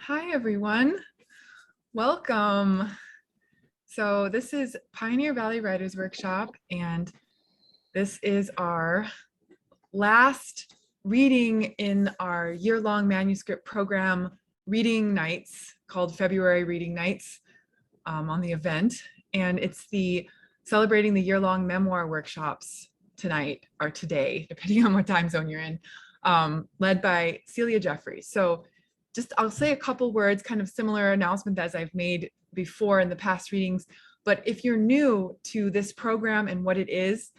Hi, everyone. Welcome. So this is Pioneer Valley Writers Workshop, and this is our last reading in our year-long manuscript program reading nights called February Reading Nights on the event. And it's the celebrating the year-long memoir workshops tonight or today, depending on what time zone you're in, led by Celia Jeffries. So I'll say a couple words, kind of similar announcement as I've made before in the past readings. But if you're new to this program and what it is,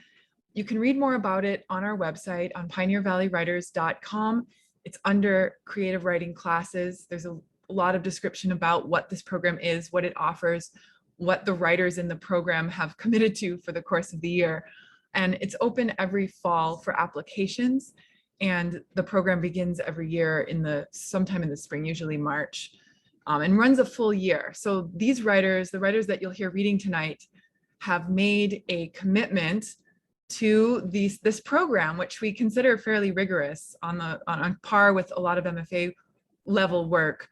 you can read more about it on our website on pioneervalleywriters.com. It's under creative writing classes. There's a lot of description about what this program is, what it offers, what the writers in the program have committed to for the course of the year. And it's open every fall for applications. And the program begins every year sometime in the spring, usually March, and runs a full year. So these writers, the writers that you'll hear reading tonight, have made a commitment to this program, which we consider fairly rigorous on par with a lot of MFA level work.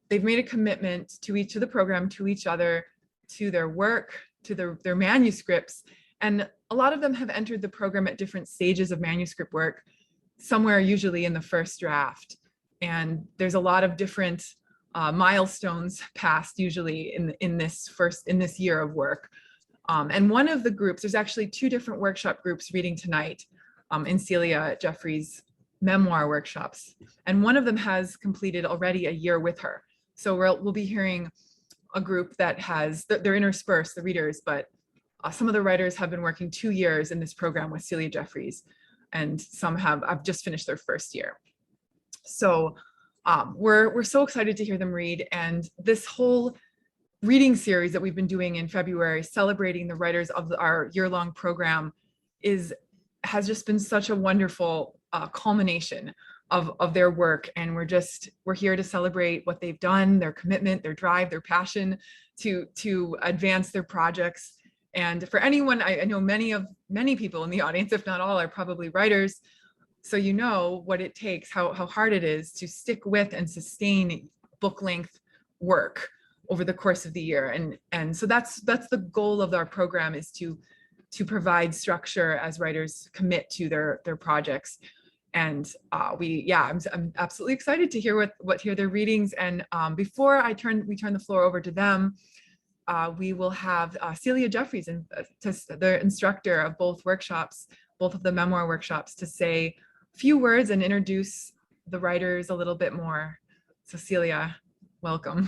They've made a commitment to the program, to each other, to their work, to their manuscripts. And a lot of them have entered the program at different stages of manuscript work, somewhere usually in the first draft. And there's a lot of different milestones passed usually in this year of work. And one of the groups, there's actually two different workshop groups reading tonight in Celia Jeffries' memoir workshops. And one of them has completed already a year with her. So we'll be hearing a group that they're interspersed, the readers, but some of the writers have been working 2 years in this program with Celia Jeffries, and some have just finished their first year. So we're so excited to hear them read. And this whole reading series that we've been doing in February, celebrating the writers of our year-long program, has just been such a wonderful culmination of their work. And we're here to celebrate what they've done, their commitment, their drive, their passion to advance their projects. And for anyone, I know many people in the audience, if not all, are probably writers. So you know what it takes, how hard it is to stick with and sustain book-length work over the course of the year. And so that's the goal of our program, is to provide structure as writers commit to their projects. And I'm absolutely excited to hear hear their readings. And before we turn the floor over to them, we will have Celia Jeffries, the instructor of both of the memoir workshops, to say a few words and introduce the writers a little bit more. So Celia, welcome.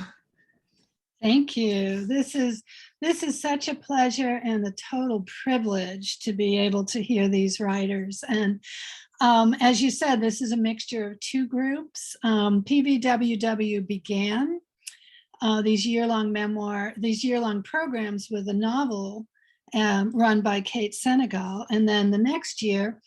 Thank you. This is such a pleasure and a total privilege to be able to hear these writers. And as you said, this is a mixture of two groups. PVWW began these year-long programs with a novel run by Kate Senegal. And then the next year,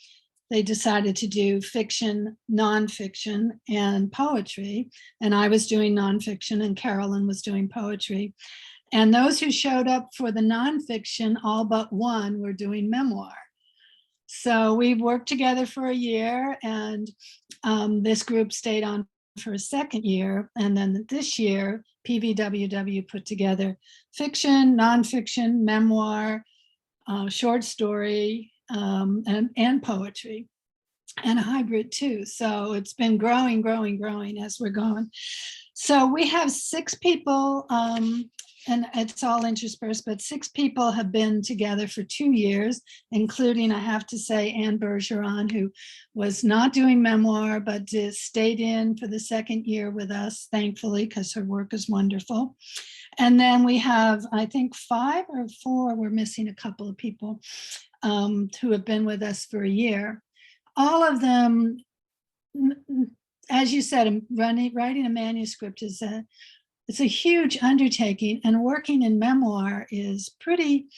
they decided to do fiction, nonfiction, and poetry. And I was doing nonfiction and Carolyn was doing poetry. And those who showed up for the nonfiction, all but one, were doing memoir. So we worked together for a year, and this group stayed on for a second year. And then this year, PVWW put together fiction, nonfiction, memoir, short story, and poetry, and a hybrid too. So it's been growing as we're going. So we have 6 people, and it's all interspersed, but 6 people have been together for 2 years, including, I have to say, Anne Bergeron, who was not doing memoir, but stayed in for the second year with us, thankfully, because her work is wonderful. And then we have, I think, 5 or 4, we're missing a couple of people who have been with us for a year. All of them, as you said, writing a manuscript it's a huge undertaking, and working in memoir is pretty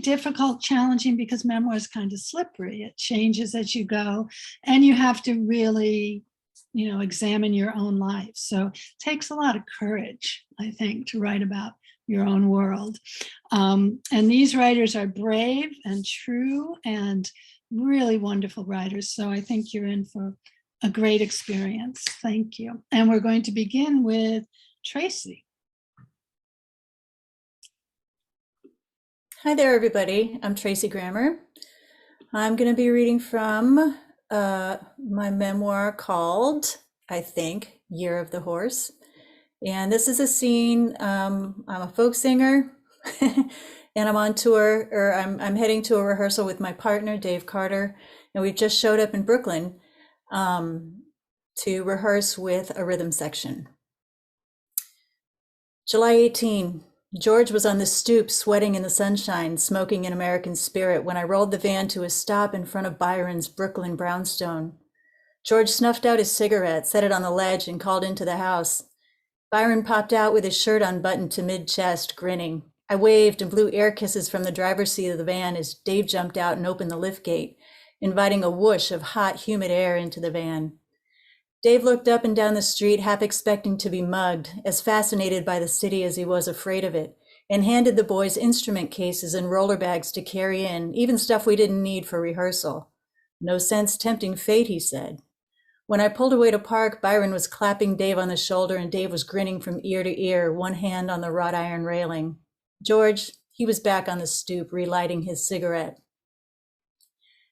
difficult, challenging, because memoir is kind of slippery. It changes as you go, and you have to really, examine your own life. So it takes a lot of courage, I think, to write about your own world. And these writers are brave and true and really wonderful writers. So I think you're in for a great experience. Thank you. And we're going to begin with Tracy. Hi there, everybody. I'm Tracy Grammer. I'm going to be reading from my memoir called, I think, Year of the Horse. And this is a scene. I'm a folk singer and I'm on tour, or I'm heading to a rehearsal with my partner, Dave Carter. And we've just showed up in Brooklyn to rehearse with a rhythm section. July 18. George was on the stoop, sweating in the sunshine, smoking an American Spirit, when I rolled the van to a stop in front of Byron's Brooklyn brownstone. George snuffed out his cigarette, set it on the ledge, and called into the house. Byron popped out with his shirt unbuttoned to mid-chest, grinning. I waved and blew air kisses from the driver's seat of the van as Dave jumped out and opened the liftgate, inviting a whoosh of hot, humid air into the van. Dave looked up and down the street, half expecting to be mugged, as fascinated by the city as he was afraid of it, and handed the boys instrument cases and roller bags to carry in, even stuff we didn't need for rehearsal. No sense tempting fate, he said. When I pulled away to park, Byron was clapping Dave on the shoulder and Dave was grinning from ear to ear, one hand on the wrought iron railing. George, he was back on the stoop, relighting his cigarette.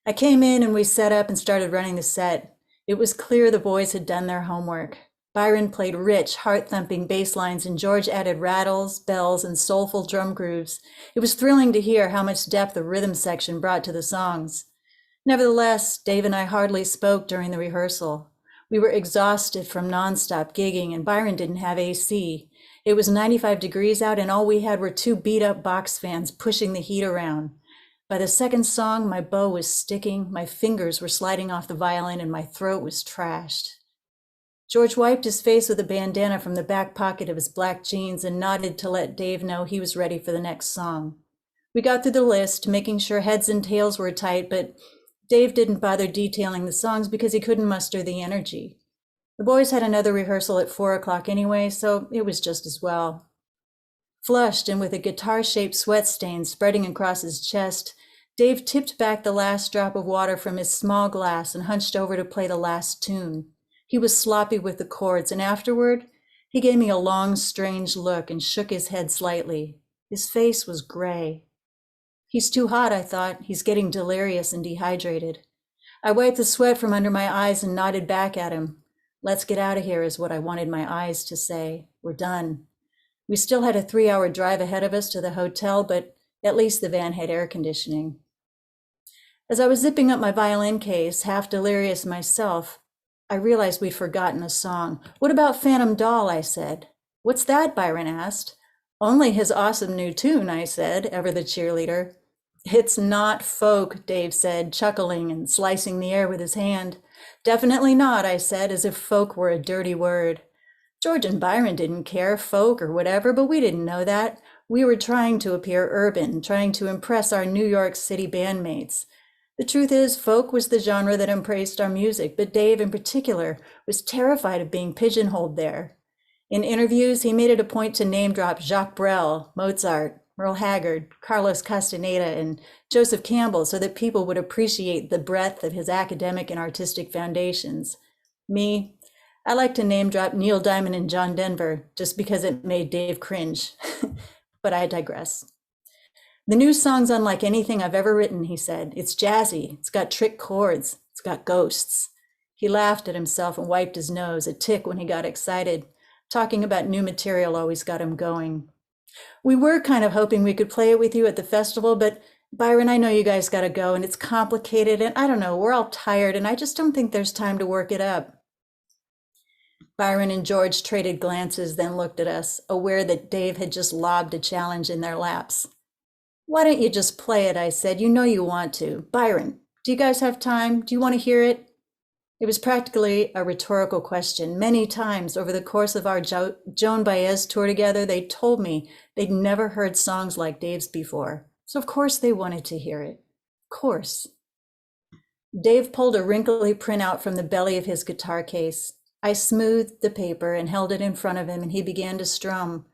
I came in and we set up and started running the set. It was clear the boys had done their homework. Byron played rich, heart-thumping bass lines and George added rattles, bells, and soulful drum grooves. It was thrilling to hear how much depth the rhythm section brought to the songs. Nevertheless, Dave and I hardly spoke during the rehearsal. We were exhausted from nonstop gigging and Byron didn't have AC. It was 95 degrees out and all we had were two beat-up box fans pushing the heat around. By the second song, my bow was sticking, my fingers were sliding off the violin, and my throat was trashed. George wiped his face with a bandana from the back pocket of his black jeans and nodded to let Dave know he was ready for the next song. We got through the list, making sure heads and tails were tight, but Dave didn't bother detailing the songs because he couldn't muster the energy. The boys had another rehearsal at 4 o'clock anyway, so it was just as well. Flushed and with a guitar-shaped sweat stain spreading across his chest, Dave tipped back the last drop of water from his small glass and hunched over to play the last tune. He was sloppy with the chords, and afterward, he gave me a long, strange look and shook his head slightly. His face was gray. He's too hot, I thought. He's getting delirious and dehydrated. I wiped the sweat from under my eyes and nodded back at him. Let's get out of here is what I wanted my eyes to say. We're done. We still had a 3-hour drive ahead of us to the hotel, but at least the van had air conditioning. As I was zipping up my violin case, half delirious myself, I realized we'd forgotten a song. What about Phantom Doll, I said. What's that, Byron asked. Only his awesome new tune, I said, ever the cheerleader. It's not folk, Dave said, chuckling and slicing the air with his hand. Definitely not, I said, as if folk were a dirty word. George and Byron didn't care, folk or whatever, but we didn't know that. We were trying to appear urban, trying to impress our New York City bandmates. The truth is, folk was the genre that embraced our music, but Dave in particular was terrified of being pigeonholed there. In interviews, he made it a point to name drop Jacques Brel, Mozart, Merle Haggard, Carlos Castaneda, and Joseph Campbell so that people would appreciate the breadth of his academic and artistic foundations. Me, I like to name drop Neil Diamond and John Denver just because it made Dave cringe, but I digress. The new song's unlike anything I've ever written, he said. It's jazzy, it's got trick chords, it's got ghosts. He laughed at himself and wiped his nose, a tick when he got excited. Talking about new material always got him going. We were kind of hoping we could play it with you at the festival, but Byron, I know you guys gotta go and it's complicated and I don't know, we're all tired and I just don't think there's time to work it up. Byron and George traded glances, then looked at us, aware that Dave had just lobbed a challenge in their laps. Why don't you just play it, I said. You know you want to. Byron, do you guys have time? Do you want to hear it? It was practically a rhetorical question. Many times over the course of our Joan Baez tour together, they told me they'd never heard songs like Dave's before. So of course they wanted to hear it. Of course. Dave pulled a wrinkly printout from the belly of his guitar case. I smoothed the paper and held it in front of him and he began to strum.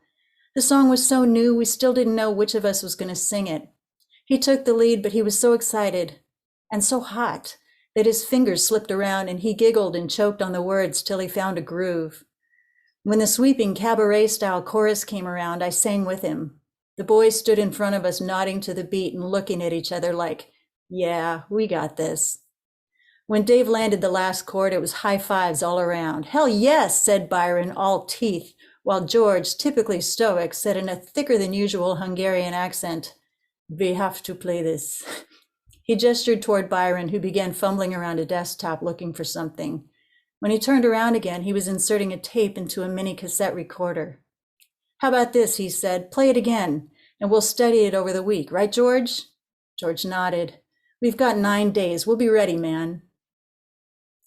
The song was so new, we still didn't know which of us was going to sing it. He took the lead, but he was so excited and so hot that his fingers slipped around and he giggled and choked on the words till he found a groove. When the sweeping cabaret-style chorus came around, I sang with him. The boys stood in front of us, nodding to the beat and looking at each other like, yeah, we got this. When Dave landed the last chord, it was high fives all around. Hell yes, said Byron, all teeth, while George, typically stoic, said in a thicker than usual Hungarian accent, we have to play this. He gestured toward Byron, who began fumbling around a desktop looking for something. When he turned around again, he was inserting a tape into a mini cassette recorder. How about this, he said, play it again, and we'll study it over the week, right, George? George nodded. We've got 9 days, we'll be ready, man.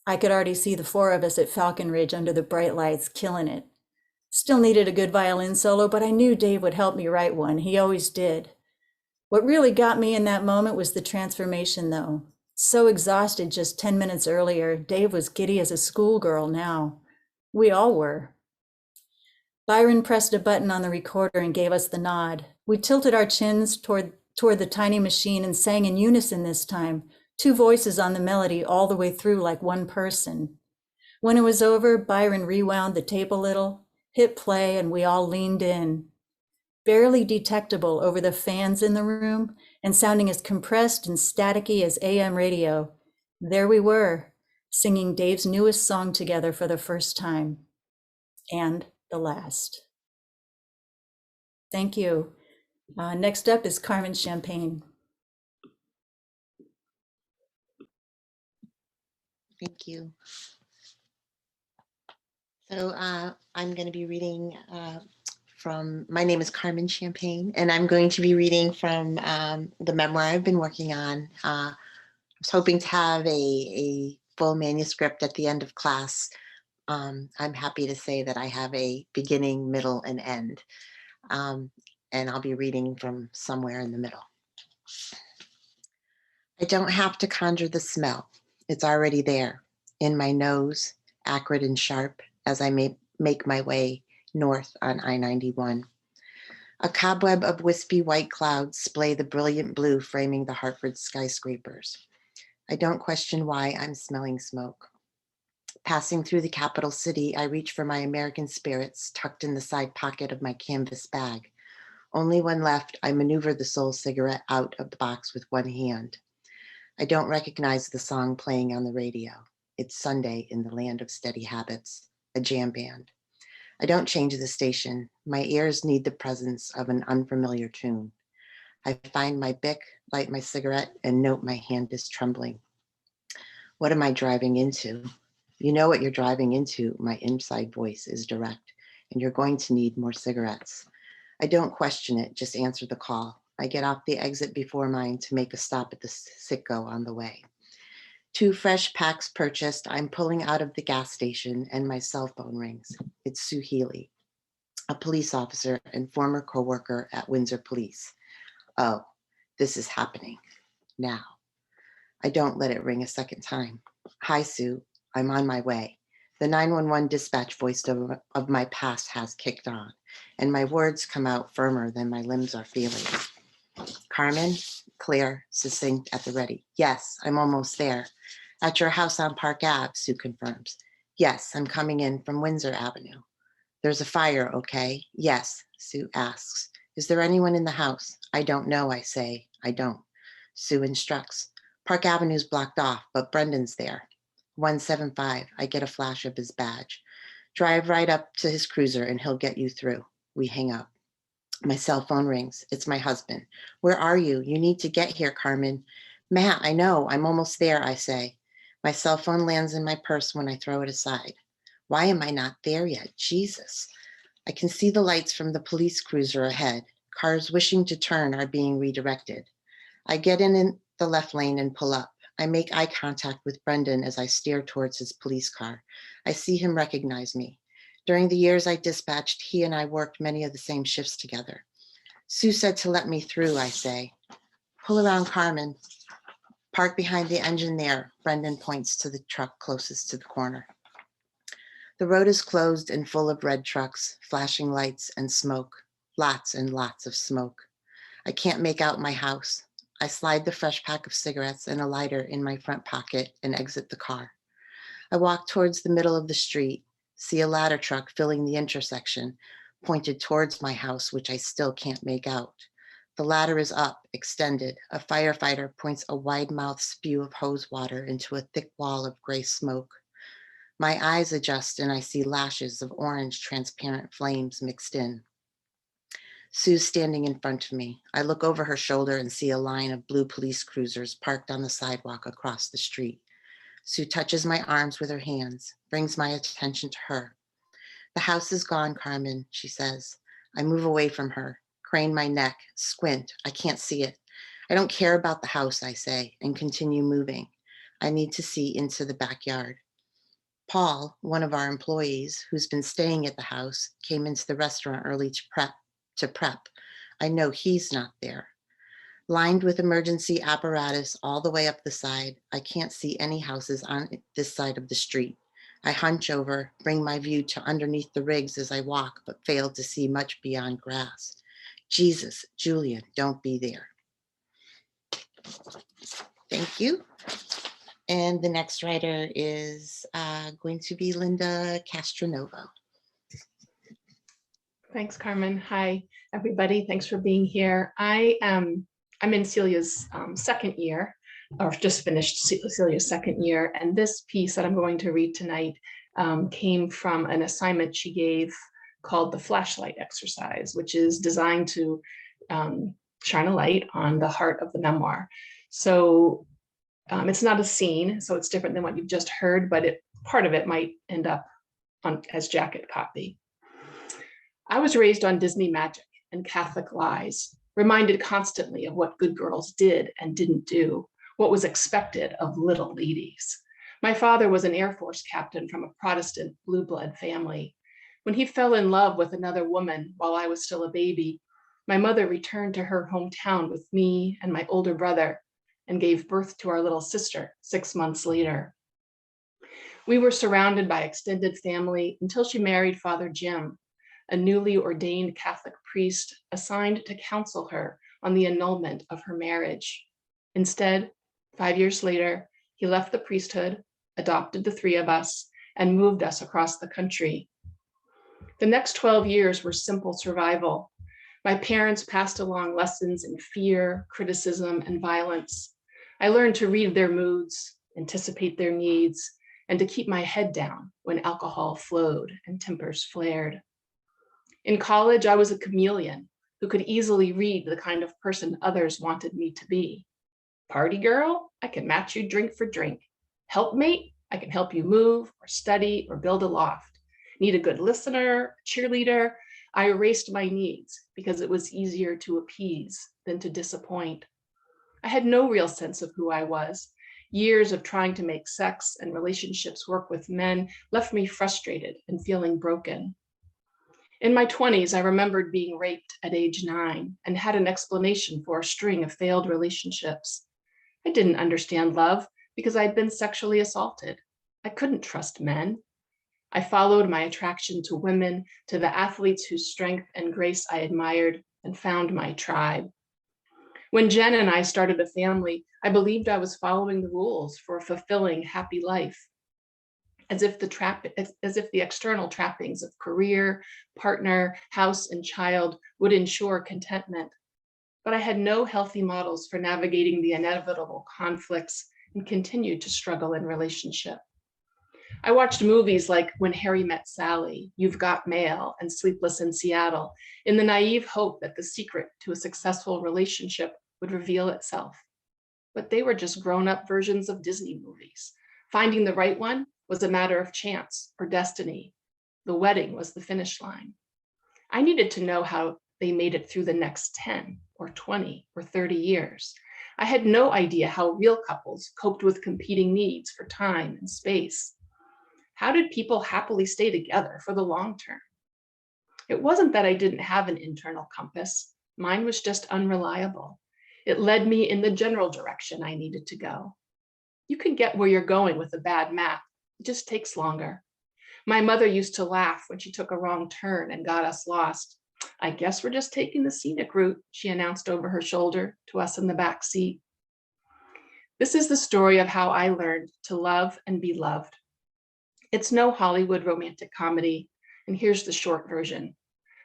I could already see the four of us at Falcon Ridge under the bright lights, killing it. Still needed a good violin solo, but I knew Dave would help me write one. He always did. What really got me in that moment was the transformation, though. So exhausted just 10 minutes earlier, Dave was giddy as a schoolgirl now. We all were. Byron pressed a button on the recorder and gave us the nod. We tilted our chins toward the tiny machine and sang in unison this time, 2 voices on the melody all the way through like one person. When it was over, Byron rewound the tape a little, hit play, and we all leaned in. Barely detectable over the fans in the room and sounding as compressed and staticky as AM radio, there we were, singing Dave's newest song together for the first time, and the last. Thank you. Next up is Carmen Champagne. Thank you. So I'm going to be reading my name is Carmen Champagne, and I'm going to be reading from the memoir I've been working on. I was hoping to have a full manuscript at the end of class. I'm happy to say that I have a beginning, middle, and end. And I'll be reading from somewhere in the middle. I don't have to conjure the smell. It's already there, in my nose, acrid and sharp, as I make my way north on I-91. A cobweb of wispy white clouds splay the brilliant blue framing the Hartford skyscrapers. I don't question why I'm smelling smoke. Passing through the capital city, I reach for my American spirits tucked in the side pocket of my canvas bag. Only when left, I maneuver the sole cigarette out of the box with one hand. I don't recognize the song playing on the radio. It's Sunday in the land of steady habits, a jam band. I don't change the station. My ears need the presence of an unfamiliar tune. I find my Bic, light my cigarette, and note my hand is trembling. What am I driving into? You know what you're driving into, my inside voice is direct, and you're going to need more cigarettes. I don't question it, just answer the call. I get off the exit before mine to make a stop at the Citgo on the way. 2 fresh packs purchased, I'm pulling out of the gas station and my cell phone rings. It's Sue Healy, a police officer and former coworker at Windsor Police. Oh, this is happening now. I don't let it ring a second time. Hi, Sue, I'm on my way. The 911 dispatch voice of my past has kicked on, and my words come out firmer than my limbs are feeling. Carmen, clear, succinct, at the ready. Yes, I'm almost there. At your house on Park Ave, Sue confirms. Yes, I'm coming in from Windsor Avenue. There's a fire, okay? Yes, Sue asks. Is there anyone in the house? I don't know, I say. I don't. Sue instructs. Park Avenue's blocked off, but Brendan's there. 175, I get a flash of his badge. Drive right up to his cruiser and he'll get you through. We hang up. My cell phone rings. It's my husband. Where are you? You need to get here, Carmen. Matt, I know. I'm almost there, I say. My cell phone lands in my purse when I throw it aside. Why am I not there yet? Jesus. I can see the lights from the police cruiser ahead. Cars wishing to turn are being redirected. I get in the left lane and pull up. I make eye contact with Brendan as I steer towards his police car. I see him recognize me. During the years I dispatched, he and I worked many of the same shifts together. Sue said to let me through, I say. Pull around, Carmen. Park behind the engine there. Brendan points to the truck closest to the corner. The road is closed and full of red trucks, flashing lights and smoke. Lots and lots of smoke. I can't make out my house. I slide the fresh pack of cigarettes and a lighter in my front pocket and exit the car. I walk towards the middle of the street, see a ladder truck filling the intersection, pointed towards my house, which I still can't make out. The ladder is up, extended. A firefighter points a wide-mouthed spew of hose water into a thick wall of gray smoke. My eyes adjust and I see lashes of orange, transparent flames mixed in. Sue's standing in front of me. I look over her shoulder and see a line of blue police cruisers parked on the sidewalk across the street. Sue touches my arms with her hands, brings my attention to her. "The house is gone, Carmen," she says. I move away from her, crane my neck, squint. I can't see it. "I don't care about the house," I say, and continue moving. I need to see into the backyard. Paul, one of our employees who's been staying at the house, came into the restaurant early to prep. I know he's not there. Lined with emergency apparatus all the way up the side, I can't see any houses on this side of the street. I hunch over, bring my view to underneath the rigs as I walk, but fail to see much beyond grass. Jesus, Julian, don't be there. Thank you. And the next writer is going to be Linda Castronovo. Thanks, Carmen. Hi, everybody. Thanks for being here. I'm in Celia's second year, or just finished Celia's second year. And this piece that I'm going to read tonight came from an assignment she gave called the flashlight exercise, which is designed to shine a light on the heart of the memoir. So it's not a scene, so it's different than what you've just heard, but part of it might end up as jacket copy. I was raised on Disney magic and Catholic lies, reminded constantly of what good girls did and didn't do, what was expected of little ladies. My father was an Air Force captain from a Protestant blue blood family. When he fell in love with another woman while I was still a baby, my mother returned to her hometown with me and my older brother and gave birth to our little sister 6 months later. We were surrounded by extended family until she married Father Jim, a newly ordained Catholic priest assigned to counsel her on the annulment of her marriage. Instead, 5 years later, he left the priesthood, adopted the 3 of us, and moved us across the country. The next 12 years were simple survival. My parents passed along lessons in fear, criticism, and violence. I learned to read their moods, anticipate their needs, and to keep my head down when alcohol flowed and tempers flared. In college, I was a chameleon who could easily read the kind of person others wanted me to be. Party girl, I can match you drink for drink. Helpmate, I can help you move or study or build a loft. Need a good listener, cheerleader. I erased my needs because it was easier to appease than to disappoint. I had no real sense of who I was. Years of trying to make sex and relationships work with men left me frustrated and feeling broken. In my 20s, I remembered being raped at age 9 and had an explanation for a string of failed relationships. I didn't understand love because I'd been sexually assaulted. I couldn't trust men. I followed my attraction to women, to the athletes whose strength and grace I admired, and found my tribe. When Jen and I started a family, I believed I was following the rules for a fulfilling, happy life. As if the external trappings of career, partner, house, and child would ensure contentment. But I had no healthy models for navigating the inevitable conflicts and continued to struggle in relationship. I watched movies like When Harry Met Sally, You've Got Mail, and Sleepless in Seattle in the naive hope that the secret to a successful relationship would reveal itself. But they were just grown-up versions of Disney movies. Finding the right one was a matter of chance or destiny. The wedding was the finish line. I needed to know how they made it through the next 10 or 20 or 30 years. I had no idea how real couples coped with competing needs for time and space. How did people happily stay together for the long term? It wasn't that I didn't have an internal compass. Mine was just unreliable. It led me in the general direction I needed to go. You can get where you're going with a bad map. It just takes longer. My mother used to laugh when she took a wrong turn and got us lost. I guess we're just taking the scenic route, she announced over her shoulder to us in the back seat. This is the story of how I learned to love and be loved. It's no Hollywood romantic comedy, and here's the short version.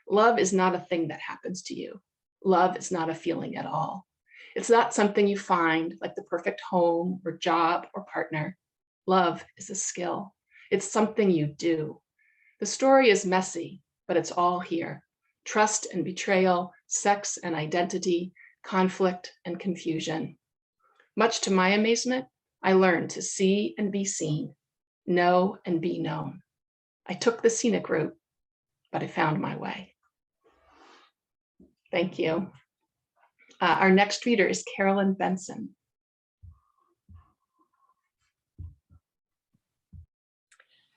Love is not a thing that happens to you. Love is not a feeling at all. It's not something you find like the perfect home or job or partner. Love is a skill. It's something you do. The story is messy, but it's all here. Trust and betrayal, sex and identity, conflict and confusion. Much to my amazement, I learned to see and be seen, know and be known. I took the scenic route, but I found my way. Thank you. Our next reader is Carolyn Benson.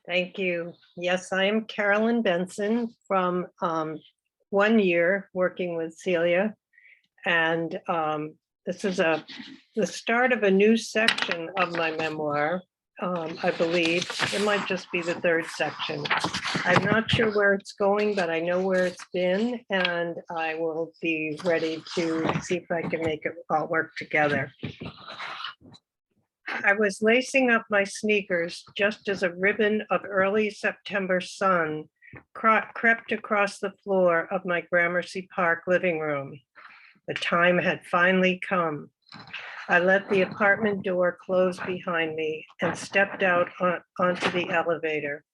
Thank you. Yes, I am Carolyn Benson from 1 year working with Celia. And this is the start of a new section of my memoir, I believe. It might just be the third section. I'm not sure where it's going, but I know where it's been, and I will be ready to see if I can make it all work together. I was lacing up my sneakers just as a ribbon of early September sun crept across the floor of my Gramercy Park living room. The time had finally come. I let the apartment door close behind me and stepped out onto the elevator.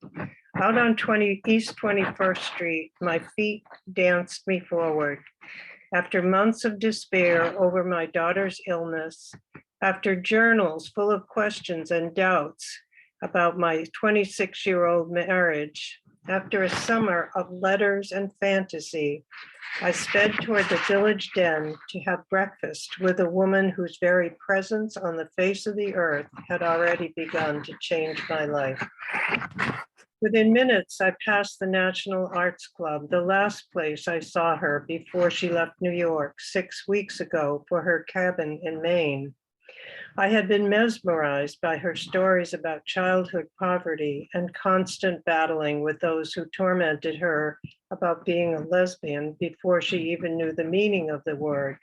Out on East 21st Street, my feet danced me forward. After months of despair over my daughter's illness, after journals full of questions and doubts about my 26-year-old marriage, after a summer of letters and fantasy, I sped toward the village den to have breakfast with a woman whose very presence on the face of the earth had already begun to change my life. Within minutes, I passed the National Arts Club, the last place I saw her before she left New York 6 weeks ago for her cabin in Maine. I had been mesmerized by her stories about childhood poverty and constant battling with those who tormented her about being a lesbian before she even knew the meaning of the word.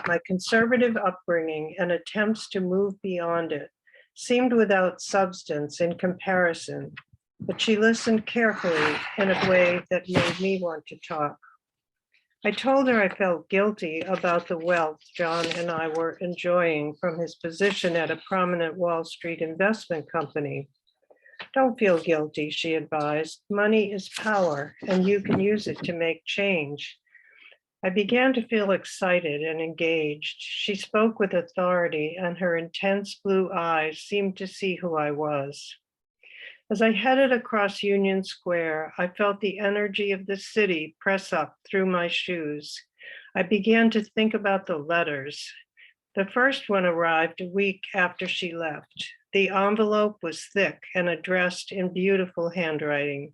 My conservative upbringing and attempts to move beyond it seemed without substance in comparison, but she listened carefully in a way that made me want to talk. I told her I felt guilty about the wealth John and I were enjoying from his position at a prominent Wall Street investment company. Don't feel guilty, she advised. Money is power, and you can use it to make change. I began to feel excited and engaged. She spoke with authority, and her intense blue eyes seemed to see who I was. As I headed across Union Square, I felt the energy of the city press up through my shoes. I began to think about the letters. The first one arrived a week after she left. The envelope was thick and addressed in beautiful handwriting.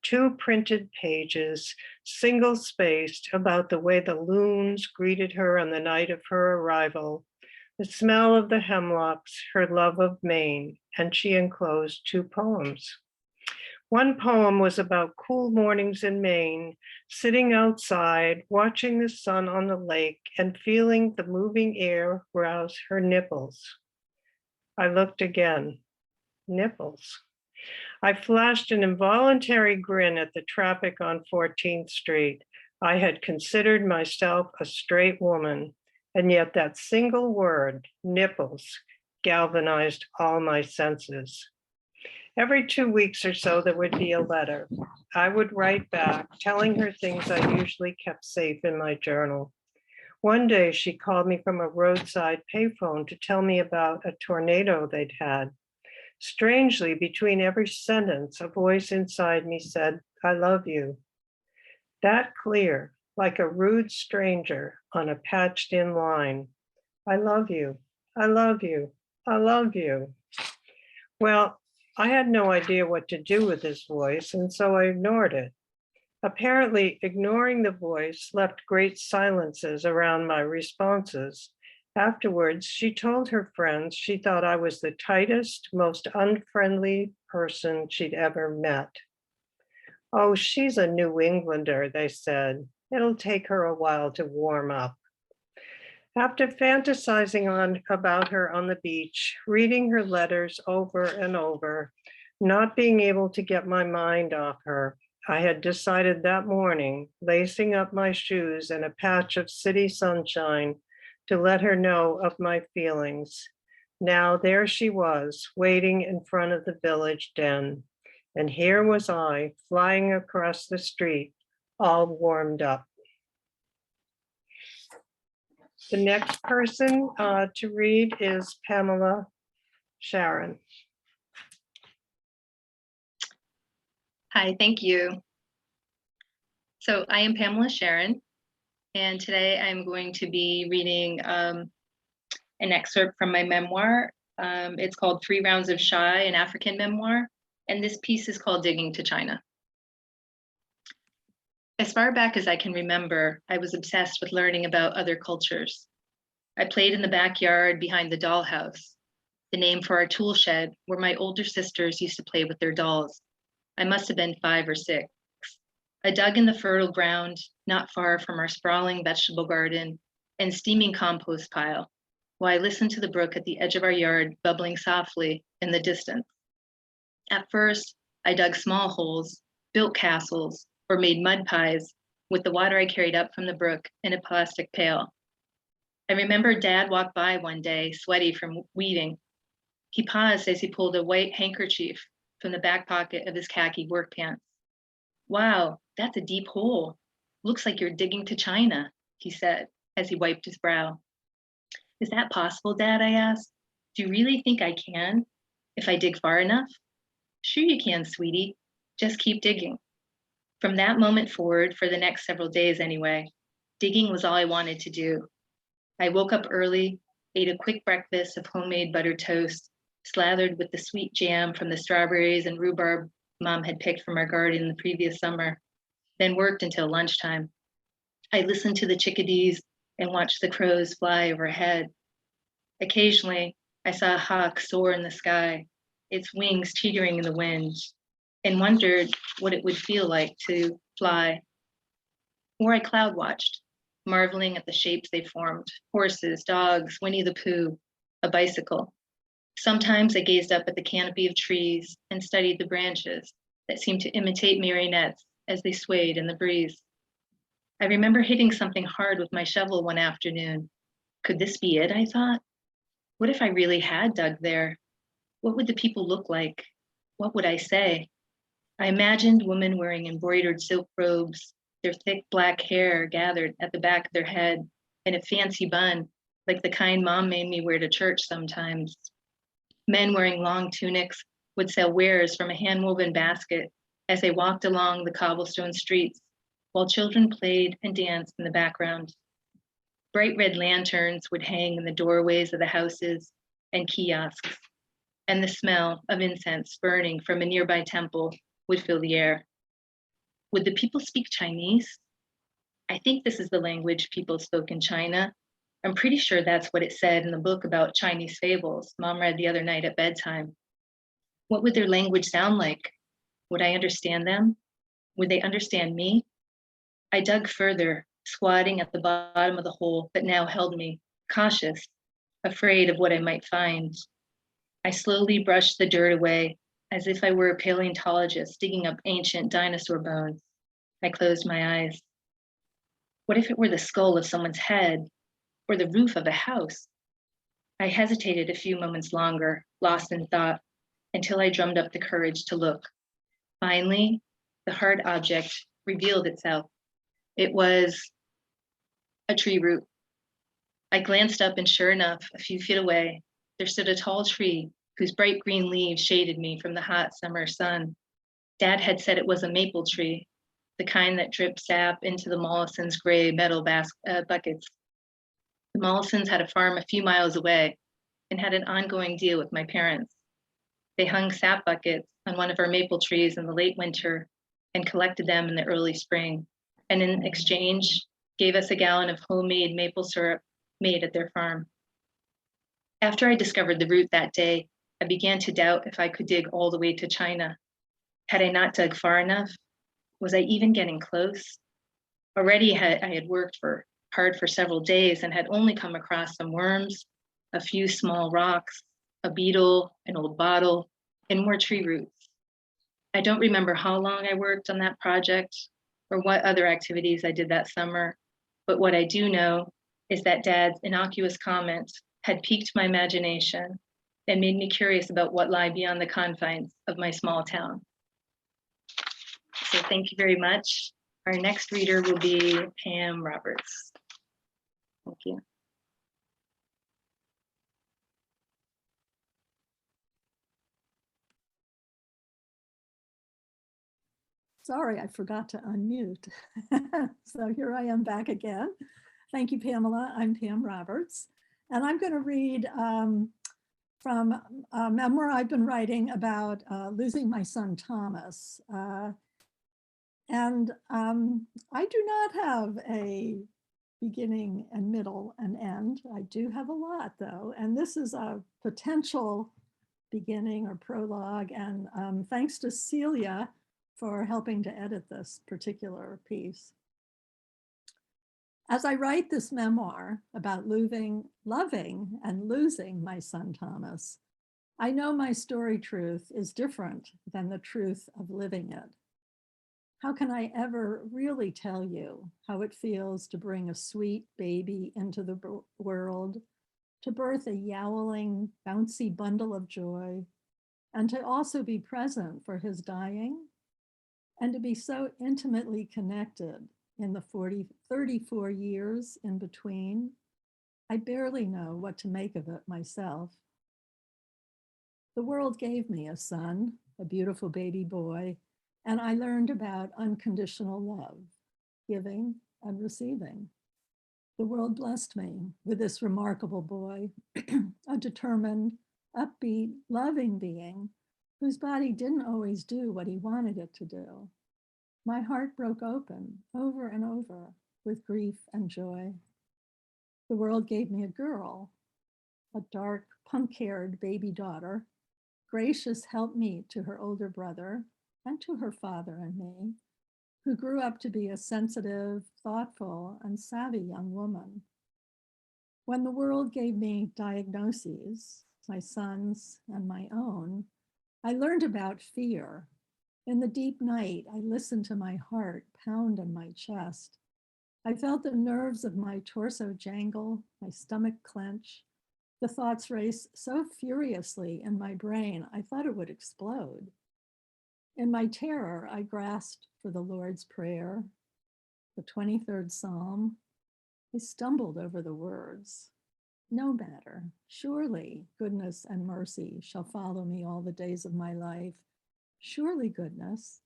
2 printed pages, single-spaced, about the way the loons greeted her on the night of her arrival, the smell of the hemlocks, her love of Maine, and she enclosed 2 poems. One poem was about cool mornings in Maine, sitting outside, watching the sun on the lake and feeling the moving air rouse her nipples. I looked again. Nipples. I flashed an involuntary grin at the traffic on 14th Street. I had considered myself a straight woman, and yet that single word, nipples, galvanized all my senses. Every 2 weeks or so, there would be a letter. I would write back, telling her things I usually kept safe in my journal. One day, she called me from a roadside payphone to tell me about a tornado they'd had. Strangely, between every sentence, a voice inside me said, "I love you." That clear, like a rude stranger on a patched in line. I love you, I love you, I love you. Well, I had no idea what to do with this voice, and so I ignored it. Apparently, ignoring the voice left great silences around my responses. Afterwards, she told her friends she thought I was the tightest, most unfriendly person she'd ever met. Oh, she's a New Englander, they said. It'll take her a while to warm up. After fantasizing about her on the beach, reading her letters over and over, not being able to get my mind off her, I had decided that morning, lacing up my shoes in a patch of city sunshine, to let her know of my feelings. Now there she was, waiting in front of the village den. And here was I, flying across the street, all warmed up. The next person to read is Pamela Sharon. Hi, thank you. So I am Pamela Sharon, and today I'm going to be reading an excerpt from my memoir. It's called 3 Rounds of Shy, an African memoir, and this piece is called Digging to China. As far back as I can remember, I was obsessed with learning about other cultures. I played in the backyard behind the dollhouse, the name for our tool shed where my older sisters used to play with their dolls. I must have been 5 or 6. I dug in the fertile ground, not far from our sprawling vegetable garden and steaming compost pile, while I listened to the brook at the edge of our yard bubbling softly in the distance. At first, I dug small holes, built castles, or made mud pies with the water I carried up from the brook in a plastic pail. I remember Dad walked by one day, sweaty from weeding. He paused as he pulled a white handkerchief from the back pocket of his khaki work pants. "Wow, that's a deep hole. Looks like you're digging to China," he said as he wiped his brow. "Is that possible, Dad?" I asked. "Do you really think I can, if I dig far enough?" "Sure you can, sweetie. Just keep digging." From that moment forward, for the next several days anyway, digging was all I wanted to do. I woke up early, ate a quick breakfast of homemade buttered toast, slathered with the sweet jam from the strawberries and rhubarb Mom had picked from our garden the previous summer, then worked until lunchtime. I listened to the chickadees and watched the crows fly overhead. Occasionally, I saw a hawk soar in the sky, its wings teetering in the wind, and wondered what it would feel like to fly. Or I cloud watched, marveling at the shapes they formed: horses, dogs, Winnie the Pooh, a bicycle. Sometimes I gazed up at the canopy of trees and studied the branches that seemed to imitate marionettes as they swayed in the breeze. I remember hitting something hard with my shovel one afternoon. Could this be it, I thought? What if I really had dug there? What would the people look like? What would I say? I imagined women wearing embroidered silk robes, their thick black hair gathered at the back of their head in a fancy bun, like the kind Mom made me wear to church sometimes. Men wearing long tunics would sell wares from a hand-woven basket as they walked along the cobblestone streets, while children played and danced in the background. Bright red lanterns would hang in the doorways of the houses and kiosks, and the smell of incense burning from a nearby temple would fill the air. Would the people speak Chinese? I think this is the language people spoke in China. I'm pretty sure that's what it said in the book about Chinese fables Mom read the other night at bedtime. What would their language sound like? Would I understand them? Would they understand me? I dug further, squatting at the bottom of the hole that now held me, cautious, afraid of what I might find. I slowly brushed the dirt away, as if I were a paleontologist digging up ancient dinosaur bones. I closed my eyes. What if it were the skull of someone's head, or the roof of a house? I hesitated a few moments longer, lost in thought, until I drummed up the courage to look. Finally, the hard object revealed itself. It was a tree root. I glanced up, and sure enough, a few feet away, there stood a tall tree whose bright green leaves shaded me from the hot summer sun. Dad had said it was a maple tree, the kind that dripped sap into the Mollisons' gray metal buckets. The Mollisons had a farm a few miles away and had an ongoing deal with my parents. They hung sap buckets on one of our maple trees in the late winter and collected them in the early spring, and in exchange, gave us a gallon of homemade maple syrup made at their farm. After I discovered the root that day, I began to doubt if I could dig all the way to China. Had I not dug far enough? Was I even getting close? Already I had worked hard for several days and had only come across some worms, a few small rocks, a beetle, an old bottle, and more tree roots. I don't remember how long I worked on that project or what other activities I did that summer, but what I do know is that Dad's innocuous comment had piqued my imagination and made me curious about what lie beyond the confines of my small town. So thank you very much. Our next reader will be Pam Roberts. Thank you. Sorry, I forgot to unmute. So here I am back again. Thank you, Pamela. I'm Pam Roberts, and I'm going to read from a memoir I've been writing about losing my son, Thomas. And I do not have a beginning and middle and end. I do have a lot, though, and this is a potential beginning or prologue. And thanks to Celia for helping to edit this particular piece. As I write this memoir about loving and losing my son, Thomas, I know my story truth is different than the truth of living it. How can I ever really tell you how it feels to bring a sweet baby into the world, to birth a yowling, bouncy bundle of joy, and to also be present for his dying, and to be so intimately connected in the 34 years in between? I barely know what to make of it myself. The world gave me a son, a beautiful baby boy, and I learned about unconditional love, giving and receiving. The world blessed me with this remarkable boy, a determined, upbeat, loving being whose body didn't always do what he wanted it to do. My heart broke open over and over with grief and joy. The world gave me a girl, a dark, punk-haired baby daughter, gracious helpmeet to her older brother and to her father and me, who grew up to be a sensitive, thoughtful, and savvy young woman. When the world gave me diagnoses, my son's and my own, I learned about fear. In the deep night, I listened to my heart pound on my chest. I felt the nerves of my torso jangle, my stomach clench. The thoughts race so furiously in my brain, I thought it would explode. In my terror, I grasped for the Lord's Prayer, the 23rd Psalm. I stumbled over the words. No matter, surely goodness and mercy shall follow me all the days of my life. Surely goodness,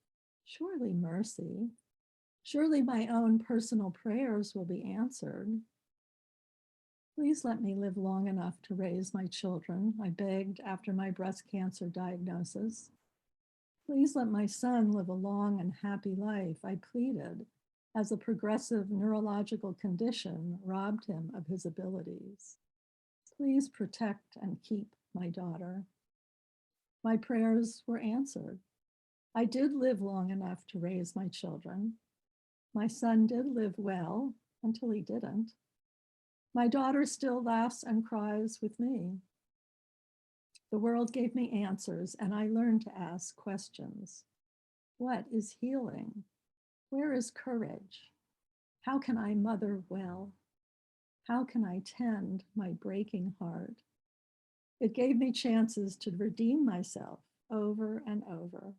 surely mercy, surely my own personal prayers will be answered. Please let me live long enough to raise my children, I begged after my breast cancer diagnosis. Please let my son live a long and happy life, I pleaded, as a progressive neurological condition robbed him of his abilities. Please protect and keep my daughter. My prayers were answered. I did live long enough to raise my children. My son did live well until he didn't. My daughter still laughs and cries with me. The world gave me answers, and I learned to ask questions. What is healing? Where is courage? How can I mother well? How can I tend my breaking heart? It gave me chances to redeem myself over and over.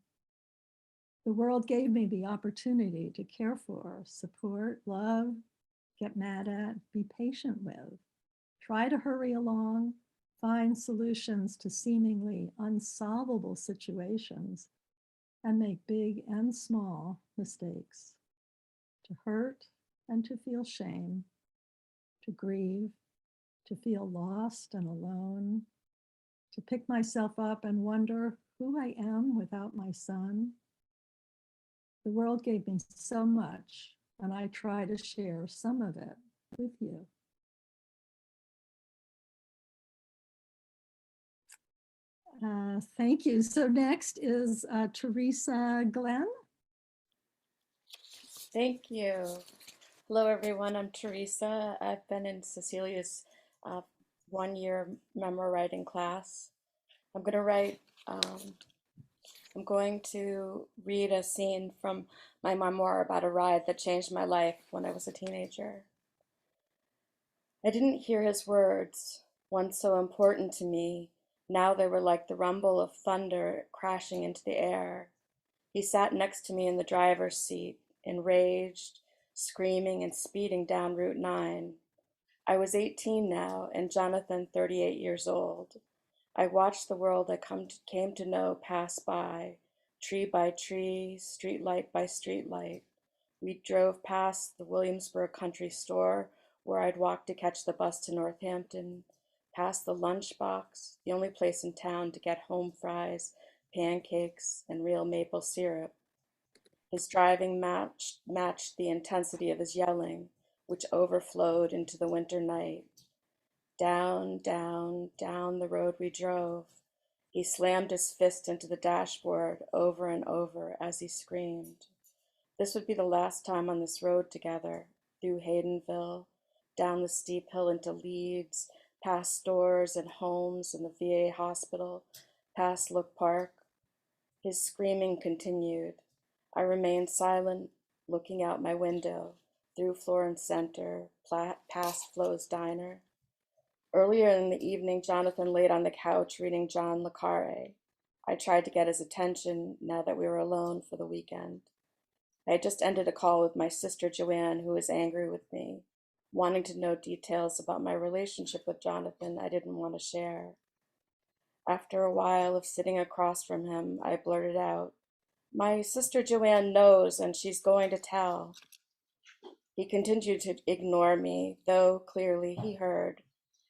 The world gave me the opportunity to care for, support, love, get mad at, be patient with, try to hurry along, find solutions to seemingly unsolvable situations, and make big and small mistakes, to hurt and to feel shame, to grieve, to feel lost and alone, to pick myself up and wonder who I am without my son. The world gave me so much, and I try to share some of it with you. Thank you. So next is Teresa Glenn. Thank you. Hello, everyone. I'm Teresa. I've been in Cecilia's 1-year memoir writing class. I'm going to read a scene from my memoir about a ride that changed my life when I was a teenager. I didn't hear his words, once so important to me. Now they were like the rumble of thunder crashing into the air. He sat next to me in the driver's seat, enraged, screaming and speeding down Route 9. I was 18 now, and Jonathan 38 years old. I watched the world I came to know pass by, tree by tree, streetlight by streetlight. We drove past the Williamsburg Country Store, where I'd walk to catch the bus to Northampton, past the lunchbox, the only place in town to get home fries, pancakes, and real maple syrup. His driving matched the intensity of his yelling, which overflowed into the winter night. Down, down, down the road we drove. He slammed his fist into the dashboard over and over as he screamed. This would be the last time on this road together, through Haydenville, down the steep hill into Leeds, past stores and homes and the VA hospital, past Look Park. His screaming continued. I remained silent, looking out my window, through Florence Center, past Flo's Diner. Earlier in the evening, Jonathan laid on the couch reading John le Carré. I tried to get his attention now that we were alone for the weekend. I had just ended a call with my sister Joanne, who was angry with me, wanting to know details about my relationship with Jonathan I didn't want to share. After a while of sitting across from him, I blurted out, "My sister Joanne knows, and she's going to tell." He continued to ignore me, though clearly he heard.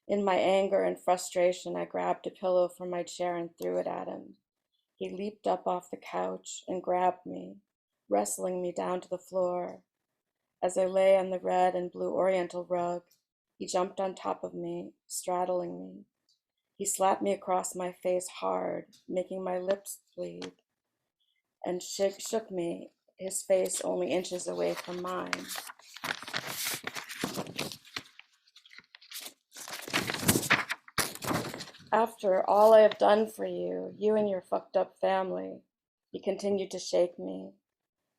In my anger and frustration, I grabbed a pillow from my chair and threw it at him. He leaped up off the couch and grabbed me, wrestling me down to the floor. As I lay on the red and blue oriental rug, he jumped on top of me, straddling me. He slapped me across my face hard, making my lips bleed, and shook me, his face only inches away from mine. After all I have done for you, you and your fucked up family, he continued to shake me.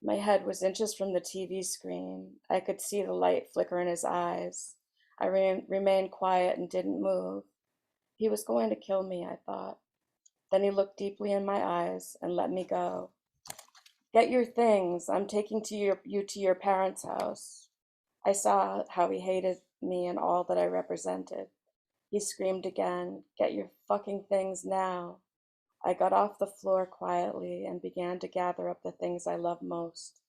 My head was inches from the TV screen. I could see the light flicker in his eyes. I remained quiet and didn't move. He was going to kill me, I thought. Then he looked deeply in my eyes and let me go. "Get your things. I'm taking you to your parents' house." I saw how he hated me and all that I represented. He screamed again, "Get your fucking things now." I got off the floor quietly and began to gather up the things I love most.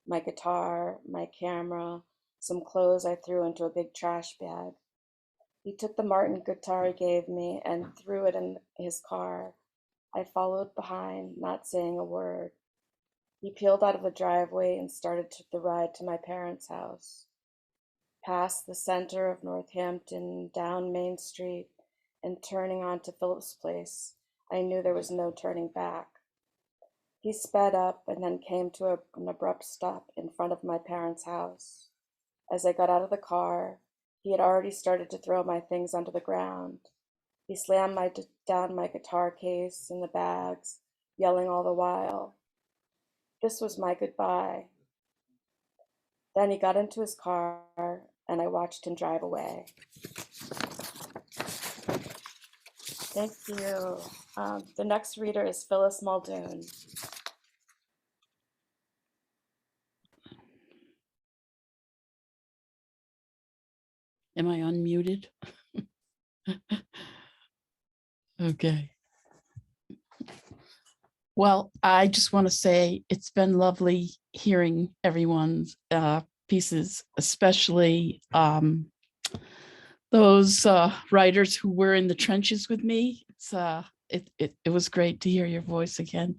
My guitar, my camera, some clothes I threw into a big trash bag. He took the Martin guitar he gave me and threw it in his car. I followed behind, not saying a word. He peeled out of the driveway and started the ride to my parents' house. Past the center of Northampton, down Main Street, and turning onto Phillips Place, I knew there was no turning back. He sped up and then came to an abrupt stop in front of my parents' house. As I got out of the car, he had already started to throw my things onto the ground. He slammed down my guitar case and the bags, yelling all the while. This was my goodbye. Then he got into his car, and I watched him drive away. Thank you. The next reader is Phyllis Muldoon. Am I unmuted? Okay. Well, I just want to say it's been lovely hearing everyone's pieces, especially those writers who were in the trenches with me. It was great to hear your voice again,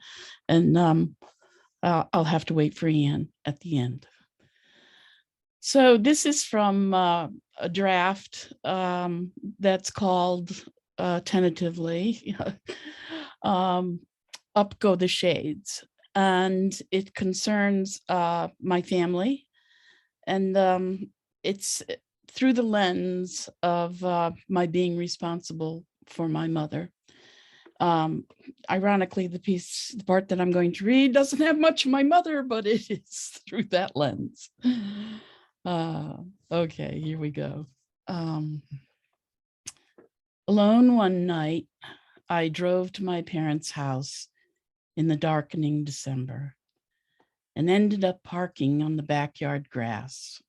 and I'll have to wait for Ian at the end. So this is from a draft that's called tentatively Up Go the Shades, and it concerns my family And it's through the lens of my being responsible for my mother. Ironically, the part that I'm going to read doesn't have much of my mother, but it is through that lens. Okay, here we go. Alone one night, I drove to my parents' house in the darkening December and ended up parking on the backyard grass,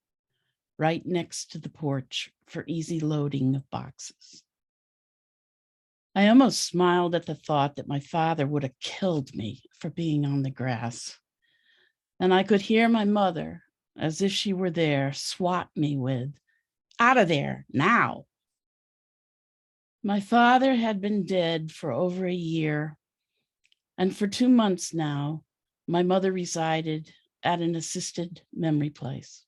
right next to the porch for easy loading of boxes. I almost smiled at the thought that my father would have killed me for being on the grass. And I could hear my mother, as if she were there, swat me with, "Out of there, now." My father had been dead for over a year, and for 2 months now, my mother resided at an assisted memory place.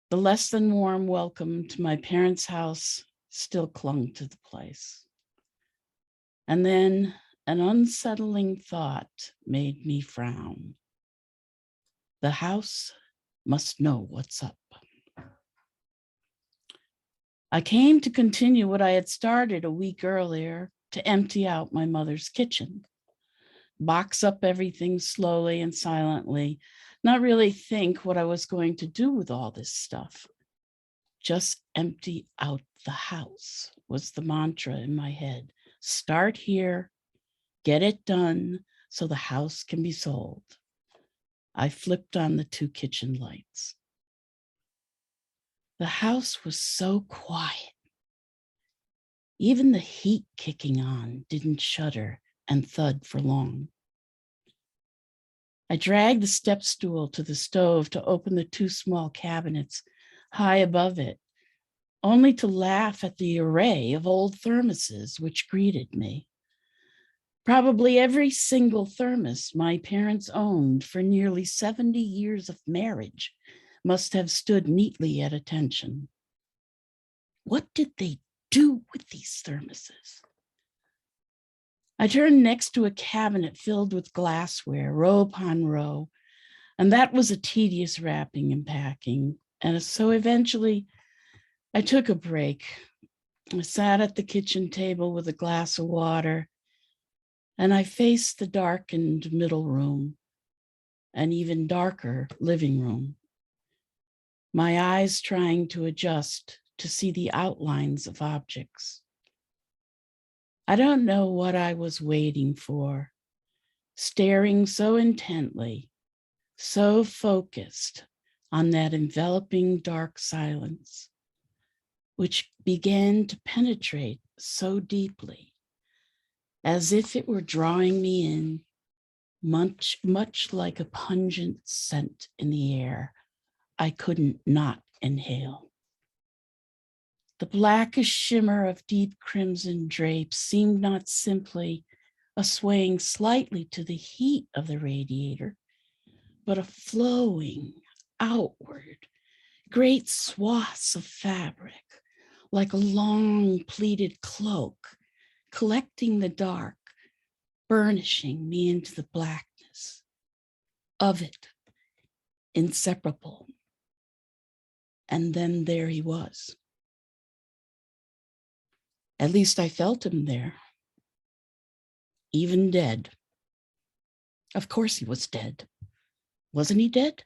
The less than warm welcome to my parents' house still clung to the place. And then an unsettling thought made me frown. The house must know what's up. I came to continue what I had started a week earlier, to empty out my mother's kitchen, box up everything slowly and silently, not really think what I was going to do with all this stuff. Just empty out the house was the mantra in my head. Start here, get it done so the house can be sold. I flipped on the 2 kitchen lights. The house was so quiet. Even the heat kicking on didn't shudder and thud for long. I dragged the step stool to the stove to open the 2 small cabinets high above it, only to laugh at the array of old thermoses which greeted me. Probably every single thermos my parents owned for nearly 70 years of marriage must have stood neatly at attention. What did they do with these thermoses? I turned next to a cabinet filled with glassware, row upon row, and that was a tedious wrapping and packing. And so eventually I took a break. I sat at the kitchen table with a glass of water, and I faced the darkened middle room, an even darker living room, my eyes trying to adjust to see the outlines of objects. I don't know what I was waiting for, staring so intently, so focused on that enveloping dark silence, which began to penetrate so deeply, as if it were drawing me in, much like a pungent scent in the air I couldn't not inhale. The blackish shimmer of deep crimson drapes seemed not simply a swaying slightly to the heat of the radiator, but a flowing outward, great swaths of fabric, like a long pleated cloak, collecting the dark, burnishing me into the blackness of it, inseparable. And then there he was. At least I felt him there, even dead. Of course he was dead. Wasn't he dead?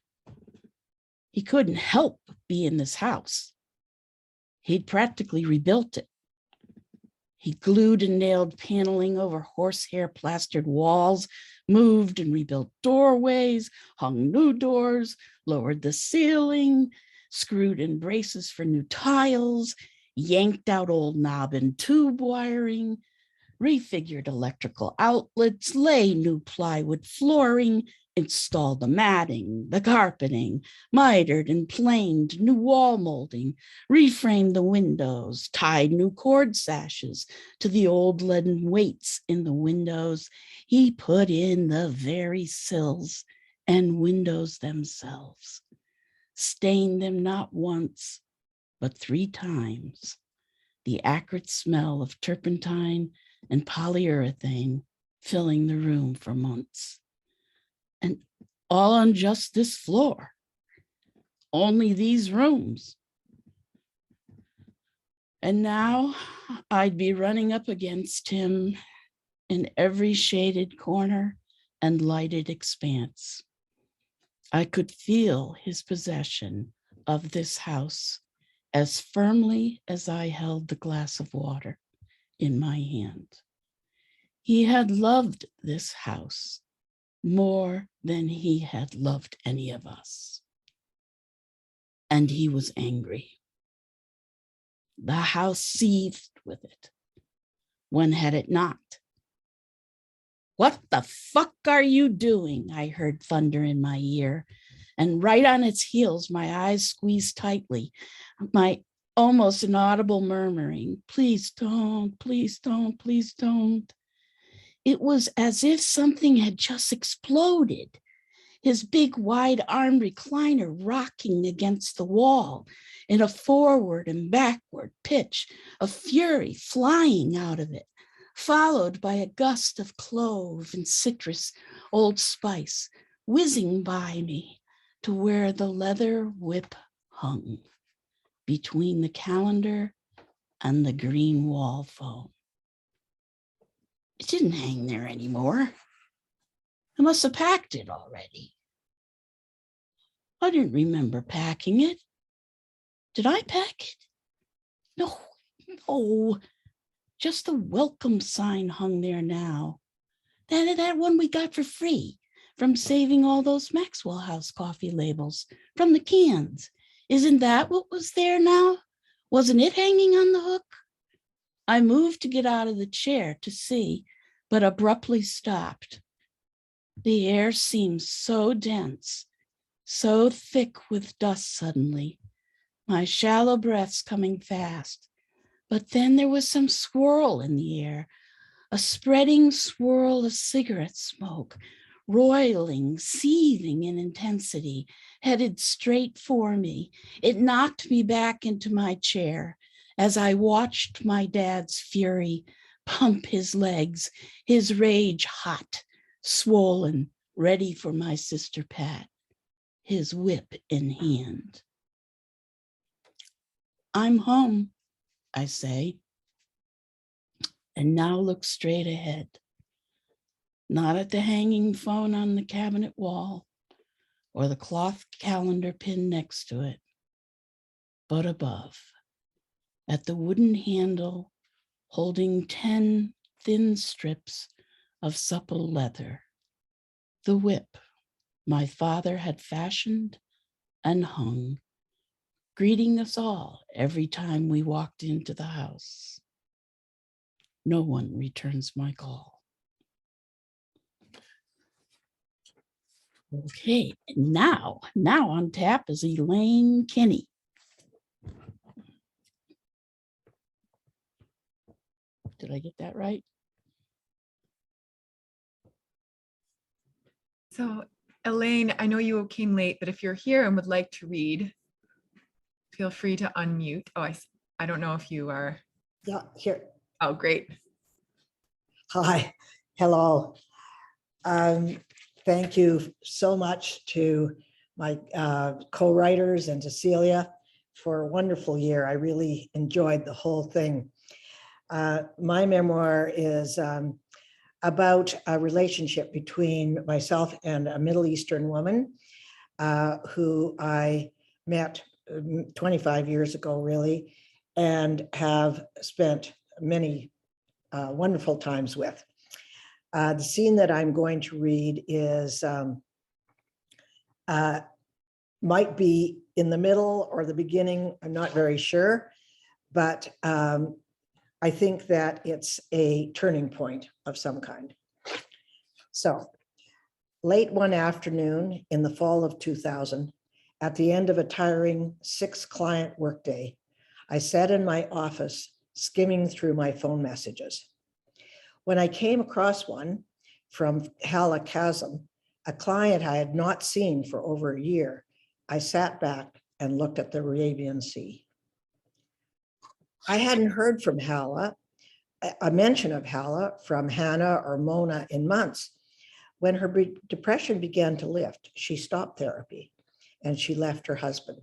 He couldn't help but be in this house. He'd practically rebuilt it. He glued and nailed paneling over horsehair plastered walls, moved and rebuilt doorways, hung new doors, lowered the ceiling, screwed in braces for new tiles, yanked out old knob and tube wiring, refigured electrical outlets, lay new plywood flooring, installed the matting, the carpeting, mitered and planed new wall molding, reframed the windows, tied new cord sashes to the old leaden weights in the windows. He put in the very sills and windows themselves, stained them not once, but 3 times. The acrid smell of turpentine and polyurethane filling the room for months. And all on just this floor. only these rooms. And now I'd be running up against him in every shaded corner and lighted expanse. I could feel his possession of this house as firmly as I held the glass of water in my hand. He had loved this house more than he had loved any of us. And he was angry. The house seethed with it. When had it not? What the fuck are you doing? I heard thunder in my ear. And right on its heels, my eyes squeezed tightly, my almost inaudible murmuring, please don't, please don't, please don't. It was as if something had just exploded. His big wide-armed recliner rocking against the wall in a forward and backward pitch of fury flying out of it, followed by a gust of clove and citrus, Old Spice, whizzing by me to where the leather whip hung between the calendar and the green wall foam. It didn't hang there anymore. I must have packed it already. I didn't remember packing it. Did I pack it? No. Just the welcome sign hung there now. That one we got for free from saving all those Maxwell House coffee labels from the cans. Isn't that what was there now? Wasn't it hanging on the hook? I moved to get out of the chair to see, but abruptly stopped. The air seemed so dense, so thick with dust suddenly, my shallow breaths coming fast. But then there was some swirl in the air, a spreading swirl of cigarette smoke, roiling, seething in intensity, headed straight for me. It knocked me back into my chair as I watched my dad's fury pump his legs, his rage hot, swollen, ready for my sister Pat, his whip in hand. I'm home, I say, and now look straight ahead, not at the hanging phone on the cabinet wall or the cloth calendar pinned next to it, but above, at the wooden handle holding 10 thin strips of supple leather, the whip my father had fashioned and hung, greeting us all every time we walked into the house. No one returns my call. Okay, now on tap is Elaine Kinney. Did I get that right? So Elaine, I know you came late, but if you're here and would like to read, feel free to unmute. Oh, I don't know if you are. Yeah, here. Oh, great. Hi, hello. Thank you so much to my co-writers and to Celia for a wonderful year. I really enjoyed the whole thing. My memoir is about a relationship between myself and a Middle Eastern woman who I met 25 years ago, really, and have spent many wonderful times with. The scene that I'm going to read is might be in the middle or the beginning, I'm not very sure, but I think that it's a turning point of some kind. So, late one afternoon in the fall of 2000, at the end of a tiring 6-client workday, I sat in my office skimming through my phone messages. When I came across one from Hala Kazem, a client I had not seen for over a year, I sat back and looked at the Arabian Sea. I hadn't heard from Hala, a mention of Hala from Hannah or Mona in months. When her depression began to lift, she stopped therapy and she left her husband.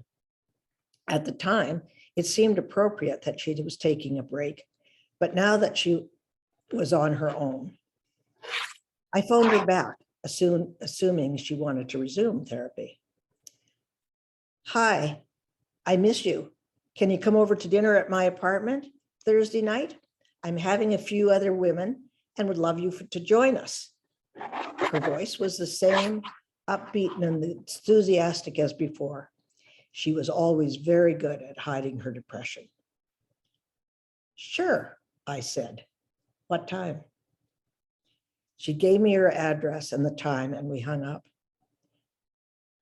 At the time, it seemed appropriate that she was taking a break, but now that she was on her own, I phoned her back, assuming she wanted to resume therapy. Hi, I miss you. Can you come over to dinner at my apartment Thursday night? I'm having a few other women and would love you to join us. Her voice was the same, upbeat and enthusiastic as before. She was always very good at hiding her depression. Sure, I said. What time? She gave me her address and the time, and we hung up.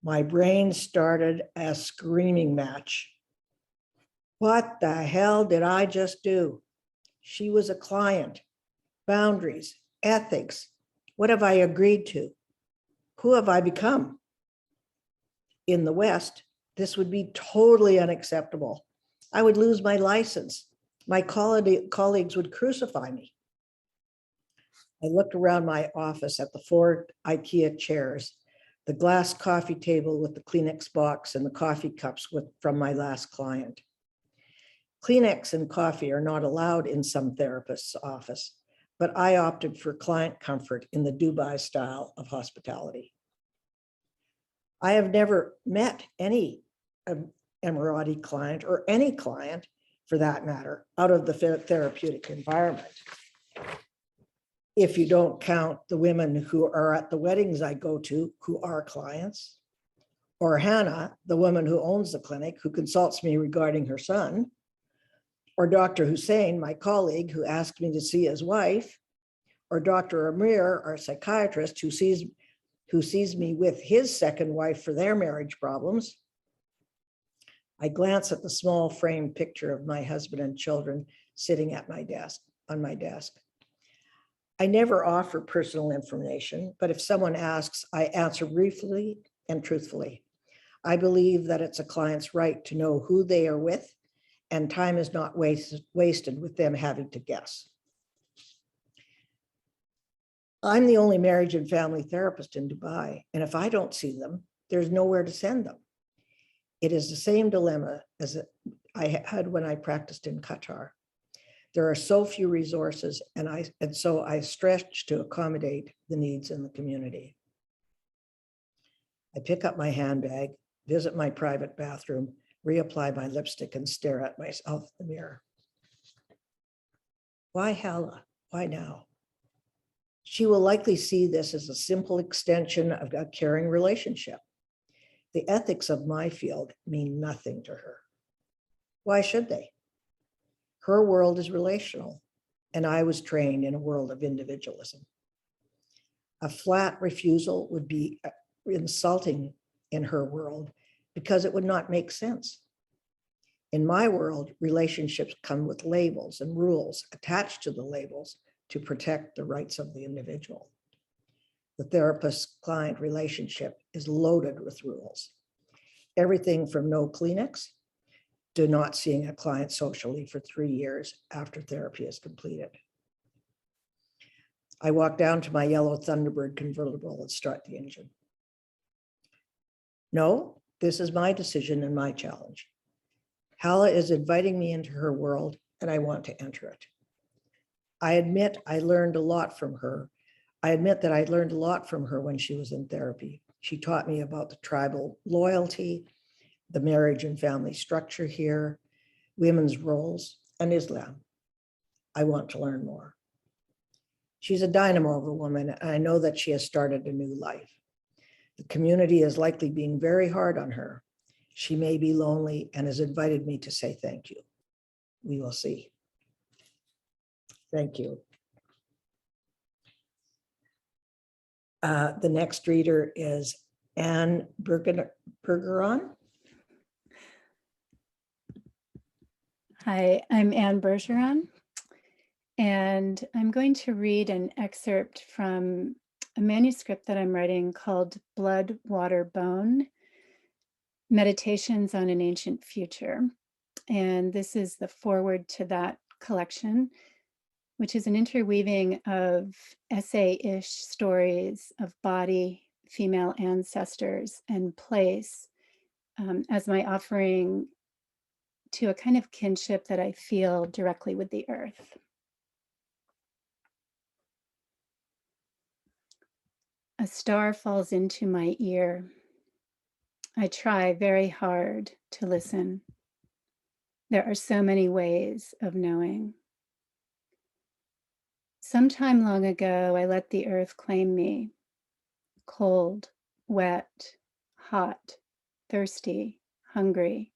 My brain started a screaming match. What the hell did I just do? She was a client. Boundaries, ethics. What have I agreed to? Who have I become? In the West, this would be totally unacceptable. I would lose my license. My colleagues would crucify me. I looked around my office at the 4 IKEA chairs, the glass coffee table with the Kleenex box and the coffee cups from my last client. Kleenex and coffee are not allowed in some therapist's office, but I opted for client comfort in the Dubai style of hospitality. I have never met any Emirati client, or any client for that matter, out of the therapeutic environment. If you don't count the women who are at the weddings I go to, who are clients, or Hannah, the woman who owns the clinic, who consults me regarding her son, or Dr. Hussein, my colleague, who asked me to see his wife, or Dr. Amir, our psychiatrist, who sees me with his second wife for their marriage problems. I glance at the small framed picture of my husband and children sitting at my desk, on my desk. I never offer personal information, but if someone asks, I answer briefly and truthfully. I believe that it's a client's right to know who they are with, and time is not wasted with them having to guess. I'm the only marriage and family therapist in Dubai, and if I don't see them, there's nowhere to send them. It is the same dilemma as I had when I practiced in Qatar. There are so few resources, and so I stretch to accommodate the needs in the community. I pick up my handbag, visit my private bathroom, reapply my lipstick, and stare at myself in the mirror. Why Hala? Why now? She will likely see this as a simple extension of a caring relationship. The ethics of my field mean nothing to her. Why should they? Her world is relational, and I was trained in a world of individualism. A flat refusal would be insulting in her world because it would not make sense. In my world, relationships come with labels and rules attached to the labels to protect the rights of the individual. The therapist-client relationship is loaded with rules. Everything from no Kleenex to not seeing a client socially for 3 years after therapy is completed. I walk down to my yellow Thunderbird convertible and start the engine. No, this is my decision and my challenge. Hala is inviting me into her world, and I want to enter it. I admit I learned a lot from her. I admit that I learned a lot from her when she was in therapy. She taught me about the tribal loyalty, the marriage and family structure here, women's roles, and Islam. I want to learn more. She's a dynamo of a woman, and I know that she has started a new life. The community is likely being very hard on her. She may be lonely and has invited me to say thank you. We will see. Thank you. The next reader is Anne Bergeron. Hi, I'm Anne Bergeron, and I'm going to read an excerpt from a manuscript that I'm writing called Blood, Water, Bone, Meditations on an Ancient Future. And this is the foreword to that collection, which is an interweaving of essay-ish stories of body, female ancestors, and place as my offering to a kind of kinship that I feel directly with the earth. A star falls into my ear. I try very hard to listen. There are so many ways of knowing. Sometime long ago, I let the earth claim me. Cold, wet, hot, thirsty, hungry.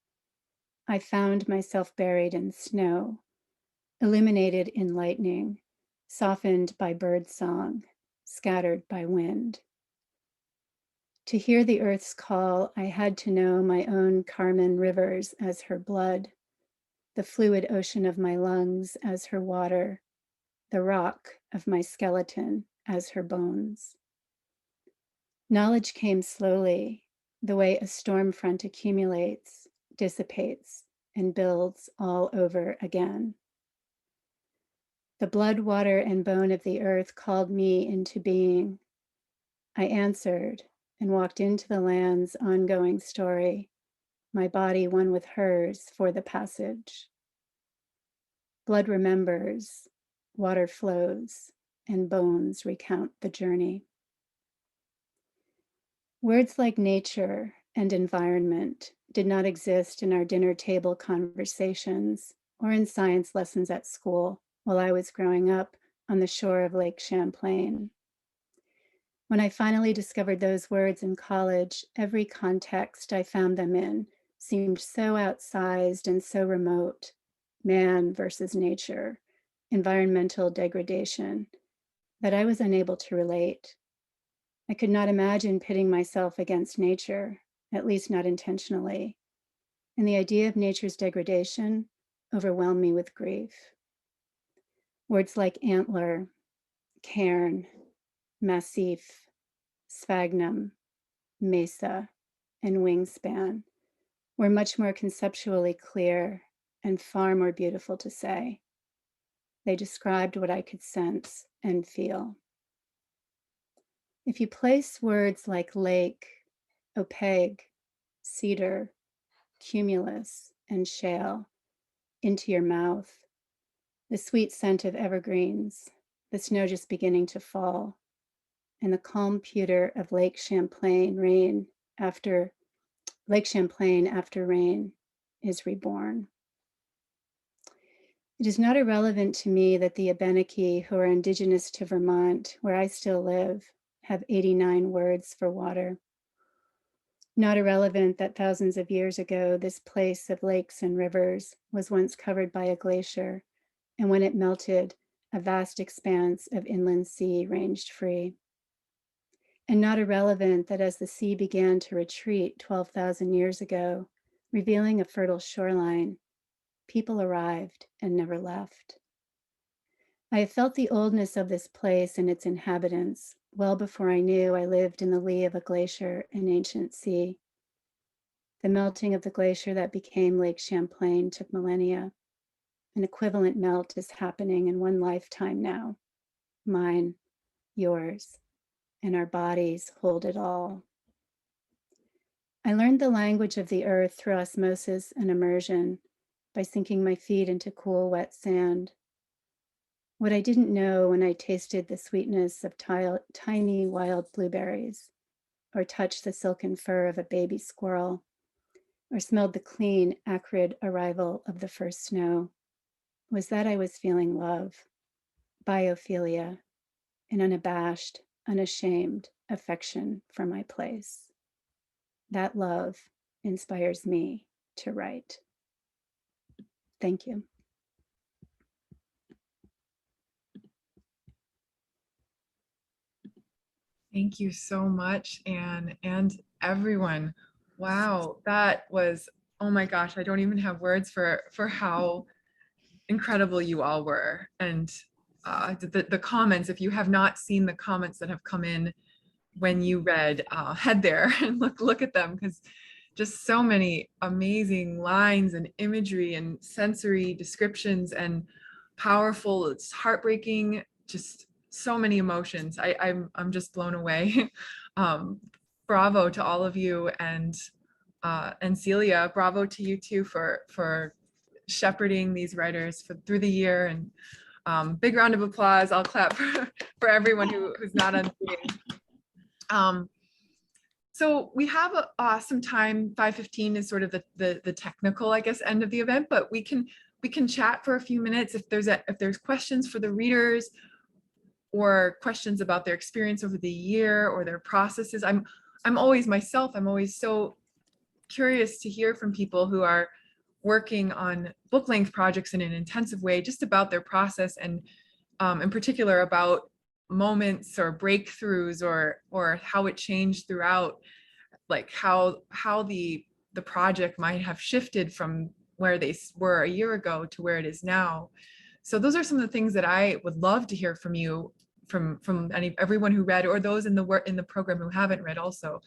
I found myself buried in snow, illuminated in lightning, softened by bird song, scattered by wind. To hear the earth's call, I had to know my own Carmen rivers as her blood, the fluid ocean of my lungs as her water, the rock of my skeleton as her bones. Knowledge came slowly, the way a storm front accumulates, dissipates, and builds all over again. The blood, water, and bone of the earth called me into being. I answered and walked into the land's ongoing story, my body one with hers for the passage. Blood remembers, water flows, and bones recount the journey. Words like nature and environment did not exist in our dinner table conversations or in science lessons at school while I was growing up on the shore of Lake Champlain. When I finally discovered those words in college, every context I found them in seemed so outsized and so remote. Man versus nature, environmental degradation, that I was unable to relate. I could not imagine pitting myself against nature, at least not intentionally. And the idea of nature's degradation overwhelmed me with grief. Words like antler, cairn, massif, sphagnum, mesa, and wingspan were much more conceptually clear and far more beautiful to say. They described what I could sense and feel. If you place words like lake, opaque, cedar, cumulus, and shale into your mouth, the sweet scent of evergreens, the snow just beginning to fall, and the calm pewter of Lake Champlain after rain is reborn. It is not irrelevant to me that the Abenaki, who are indigenous to Vermont, where I still live, have 89 words for water. Not irrelevant that thousands of years ago, this place of lakes and rivers was once covered by a glacier, and when it melted, a vast expanse of inland sea ranged free. And not irrelevant that as the sea began to retreat 12,000 years ago, revealing a fertile shoreline, people arrived and never left. I have felt the oldness of this place and its inhabitants well before I knew I lived in the lee of a glacier and ancient sea. The melting of the glacier that became Lake Champlain took millennia. An equivalent melt is happening in one lifetime now, mine, yours, and our bodies hold it all. I learned the language of the earth through osmosis and immersion by sinking my feet into cool, wet sand. What I didn't know when I tasted the sweetness of tiny wild blueberries, or touched the silken fur of a baby squirrel, or smelled the clean, acrid arrival of the first snow, was that I was feeling love, biophilia, and unabashed, unashamed affection for my place. That love inspires me to write. Thank you. Thank you so much, Anne, and everyone. Wow, that was, oh my gosh, I don't even have words for how incredible you all were. And the comments, if you have not seen the comments that have come in when you read, head there and look at them, because just so many amazing lines and imagery and sensory descriptions and powerful, it's heartbreaking, just so many emotions. I'm just blown away. Bravo to all of you, and And Celia, bravo to you too for shepherding these writers through the year. And big round of applause. I'll clap for everyone who's not on screen. So we have some time. 5:15 is sort of the technical, I guess, end of the event, but we can chat for a few minutes if there's questions for the readers or questions about their experience over the year or their processes. I'm always so curious to hear from people who are working on book length projects in an intensive way, just about their process, and in particular about moments or breakthroughs or how it changed throughout, like how the project might have shifted from where they were a year ago to where it is now. So those are some of the things that I would love to hear from you, from everyone who read, or those in the program who haven't read also.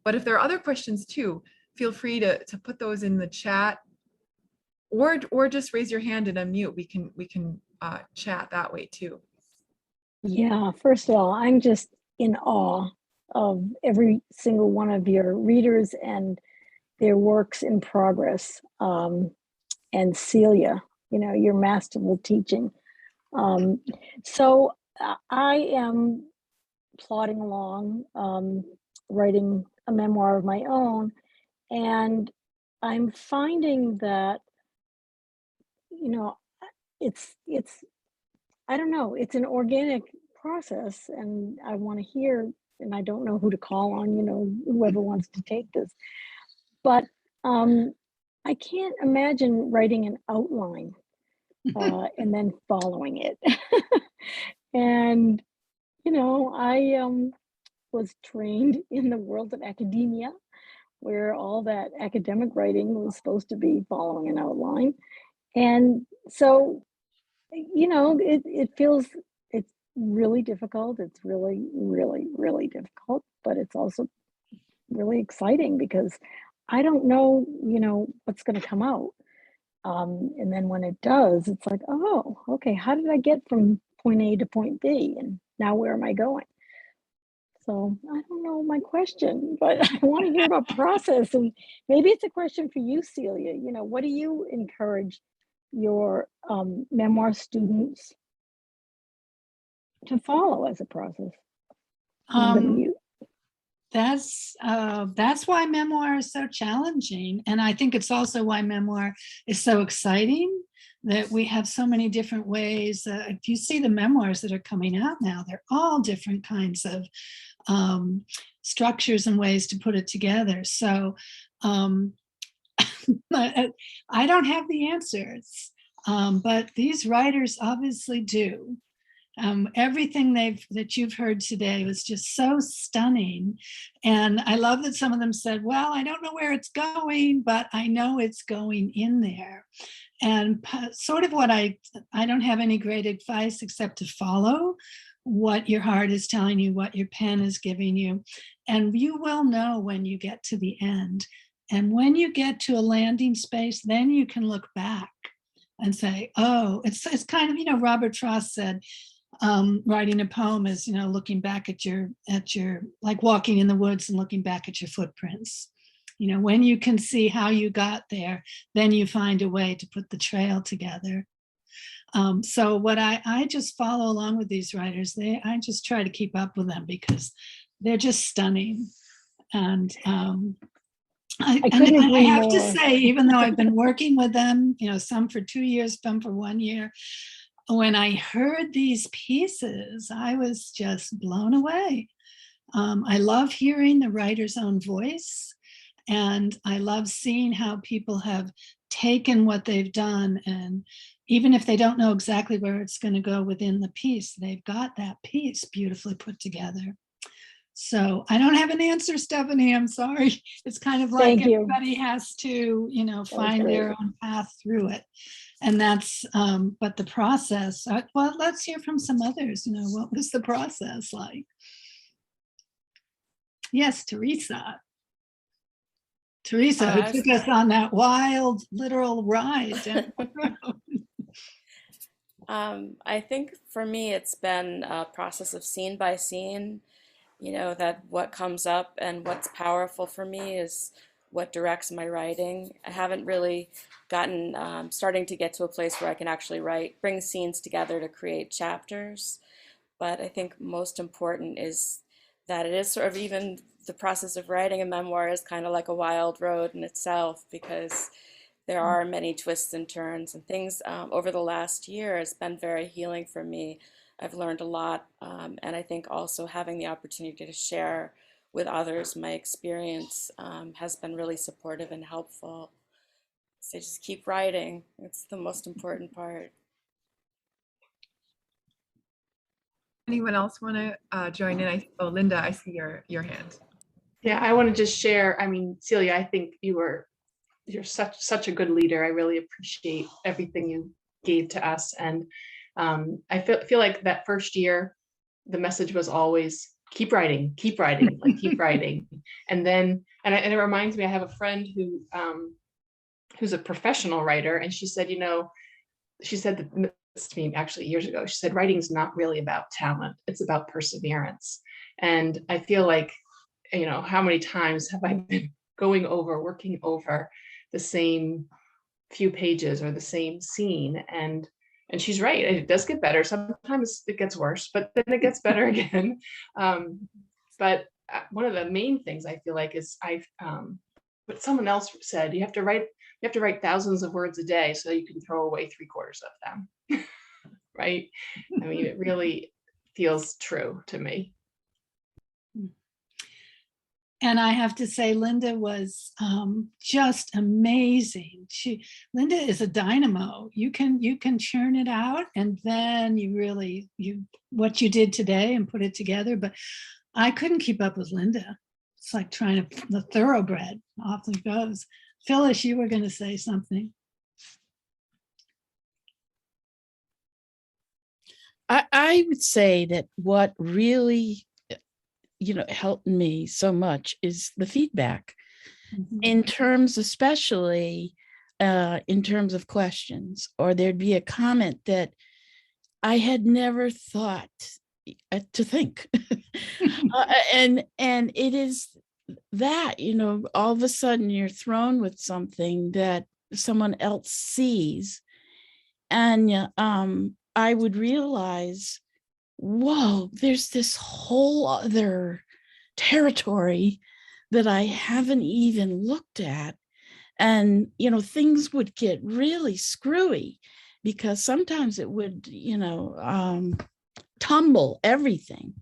But if there are other questions too, feel free to put those in the chat, or just raise your hand and unmute. We can chat that way too. Yeah, first of all, I'm just in awe of every single one of your readers and their works in progress. And Celia, your masterful teaching. So I am plodding along, writing a memoir of my own, and I'm finding that, it's I don't know, it's an organic process, and I want to hear, and I don't know who to call on, whoever wants to take this. But I can't imagine writing an outline and then following it. And, I was trained in the world of academia, where all that academic writing was supposed to be following an outline. And so, it feels, it's really difficult. It's really, really, really difficult, but it's also really exciting because I don't know, what's going to come out. And then when it does, it's like, oh, okay, how did I get from point A to point B? And now where am I going? So I don't know my question, but I want to hear about process. And maybe it's a question for you, Celia. What do you encourage your memoir students to follow as a process? That's why memoir is so challenging. And I think it's also why memoir is so exciting, that we have so many different ways. If you see the memoirs that are coming out now, they're all different kinds of structures and ways to put it together. So I don't have the answers, but these writers obviously do. Everything that you've heard today was just so stunning. And I love that some of them said, well, I don't know where it's going, but I know it's going in there. And sort of what I don't have any great advice except to follow what your heart is telling you, what your pen is giving you. And you will know when you get to the end. And when you get to a landing space, then you can look back and say, oh, it's kind of, Robert Frost said, writing a poem is, looking back at your, like walking in the woods and looking back at your footprints. When you can see how you got there, then you find a way to put the trail together. So what I just follow along with these writers, I just try to keep up with them because they're just stunning. And I have to say, even though I've been working with them, some for 2 years, some for 1 year, when I heard these pieces, I was just blown away. I love hearing the writer's own voice, and I love seeing how people have taken what they've done, and even if they don't know exactly where it's going to go within the piece, they've got that piece beautifully put together. So I don't have an answer, Stephanie. I'm sorry. It's kind of like everybody has to, find their own path through it. And that's, but the process, well, let's hear from some others. What was the process like? Yes, Teresa. Teresa, who took us on that wild, literal ride down the road. I think for me, it's been a process of scene by scene, that what comes up and what's powerful for me is what directs my writing. I haven't really gotten, starting to get to a place where I can actually bring scenes together to create chapters. But I think most important is that it is sort of, even the process of writing a memoir is kind of like a wild road in itself, because there are many twists and turns and things. Over the last year has been very healing for me. I've learned a lot. And I think also having the opportunity to share with others my experience has been really supportive and helpful. So just keep writing. It's the most important part. Anyone else want to join in? Oh, Linda, I see your hand. Yeah, I want to just share. I mean, Celia, I think you're such a good leader. I really appreciate everything you gave to us. And I feel like that first year, the message was always keep writing, like keep writing. And then, and it reminds me, I have a friend who's a professional writer, and she said, she said this to me actually years ago. She said, writing's not really about talent, it's about perseverance. And I feel like, how many times have I been working over the same few pages or the same scene, and she's right, it does get better. Sometimes it gets worse, but then it gets better again. But one of the main things I feel like is what someone else said, you have to write thousands of words a day so you can throw away 3/4 of them. Right? I mean, it really feels true to me. And I have to say, Linda was just amazing. Linda is a dynamo. You can churn it out, and then what you did today and put it together. But I couldn't keep up with Linda. It's like trying the thoroughbred. Off it goes. Phyllis, you were going to say something. I would say that what really helped me so much is the feedback, in terms, especially in terms of questions, or there'd be a comment that I had never thought to think. And it is that, all of a sudden you're thrown with something that someone else sees, and I would realize, whoa, there's this whole other territory that I haven't even looked at. And, things would get really screwy, because sometimes it would, tumble everything.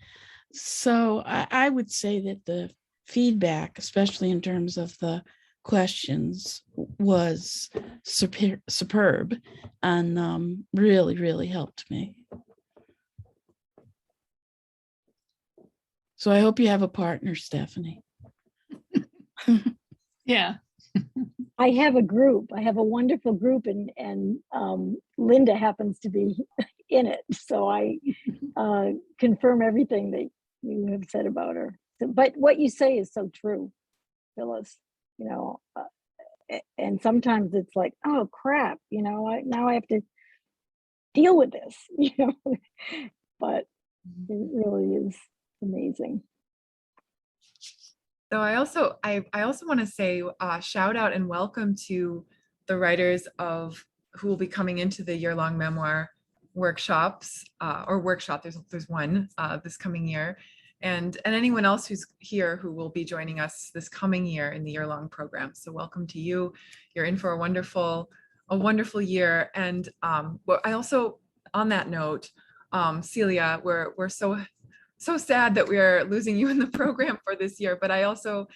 So I would say that the feedback, especially in terms of the questions, was superb and really, really helped me. So I hope you have a partner, Stephanie. Yeah. I have a group. I have a wonderful group, and Linda happens to be in it. So I confirm everything that you have said about her. But what you say is so true, Phyllis. And sometimes it's like, oh crap, now I have to deal with this, But it really is amazing. So I also want to say shout out and welcome to the writers who will be coming into the year-long memoir workshops or workshop. There's one this coming year, and anyone else who's here who will be joining us this coming year in the year-long program. So welcome to you. You're in for a wonderful year. And I also, on that note, Celia, we're so sad that we are losing you in the program for this year, but I also,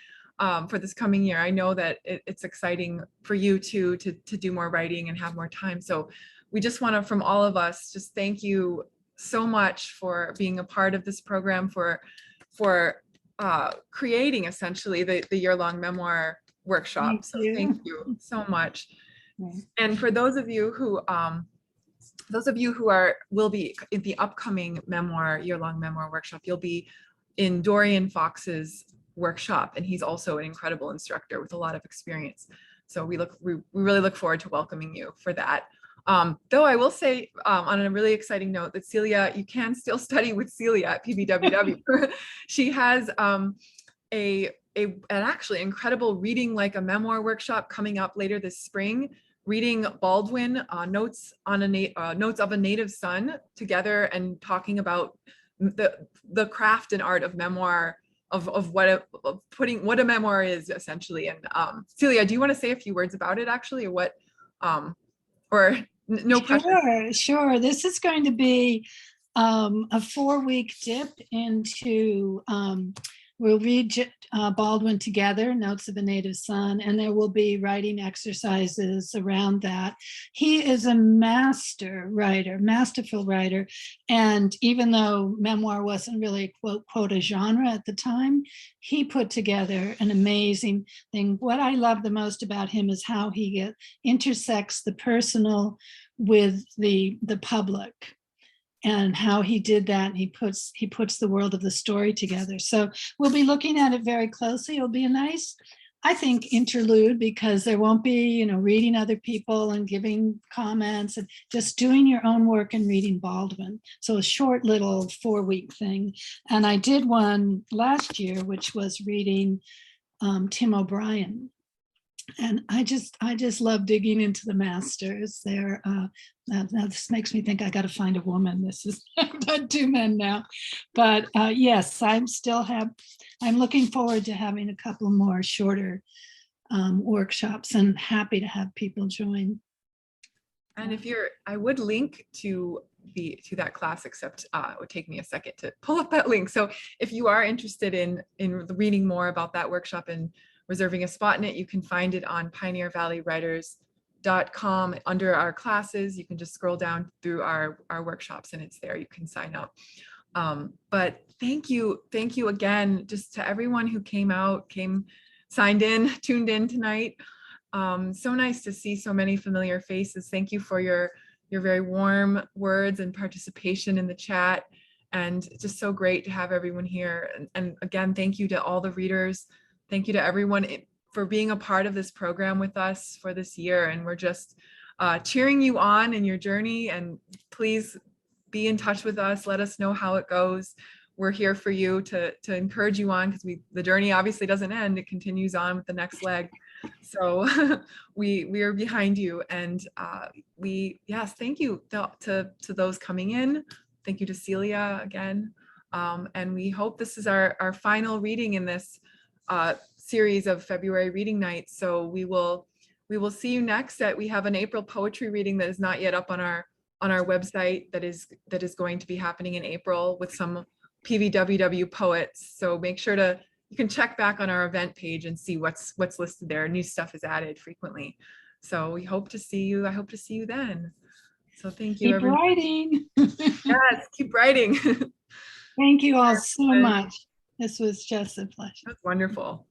for this coming year, I know that it's exciting for you too, to do more writing and have more time. So we just want to, from all of us, just thank you so much for being a part of this program, for creating essentially the year-long memoir workshop. Thank you so much. And for those of you who will be in the upcoming year-long memoir workshop, you'll be in Dorian Fox's workshop, and he's also an incredible instructor with a lot of experience. So we really look forward to welcoming you for that. Though I will say, on a really exciting note, that Celia, you can still study with Celia at PVWW. She has an actually incredible reading like a memoir workshop coming up later this spring, reading Baldwin, Notes of a Native Son together and talking about the craft and art of memoir, of what a memoir is essentially. And Celia, do you want to say a few words about it actually, or what, or no pressure? Sure. This is going to be a 4-week dip into, we'll read Baldwin together, Notes of a Native Son, and there will be writing exercises around that. He is a masterful writer. And even though memoir wasn't really quote a genre at the time, he put together an amazing thing. What I love the most about him is how he intersects the personal with the public, and how he did that. And he puts the world of the story together. So we'll be looking at it very closely. It'll be a nice, I think, interlude, because there won't be, reading other people and giving comments, and just doing your own work and reading Baldwin. So a short little 4-week thing. And I did one last year, which was reading Tim O'Brien. And I just love digging into the masters there. Now this makes me think I got to find a woman. This is I've 2 men now, but yes, I'm looking forward to having a couple more shorter workshops, and happy to have people join. And I would link to that class, except it would take me a second to pull up that link. So if you are interested in reading more about that workshop and reserving a spot in it, you can find it on pioneervalleywriters.com under our classes. You can just scroll down through our workshops and it's there. You can sign up. But thank you again, just to everyone who signed in, tuned in tonight. So nice to see so many familiar faces. Thank you for your very warm words and participation in the chat. And it's just so great to have everyone here. And again, thank you to all the readers. Thank you to everyone for being a part of this program with us for this year. And we're just cheering you on in your journey. And please be in touch with us. Let us know how it goes. We're here for you to encourage you on, because the journey obviously doesn't end. It continues on with the next leg. So we are behind you. And thank you to those coming in. Thank you to Celia again. And we hope this is our final reading in this series of February reading nights. So we will see you next. We have an April poetry reading that is not yet up on our website, that is going to be happening in April with some PVWW poets. So make sure you can check back on our event page and see what's listed there. New stuff is added frequently. So we hope to see you. I hope to see you then. So thank you, Keep writing. Yes, keep writing. Thank you all so much. This was just a pleasure. That's wonderful.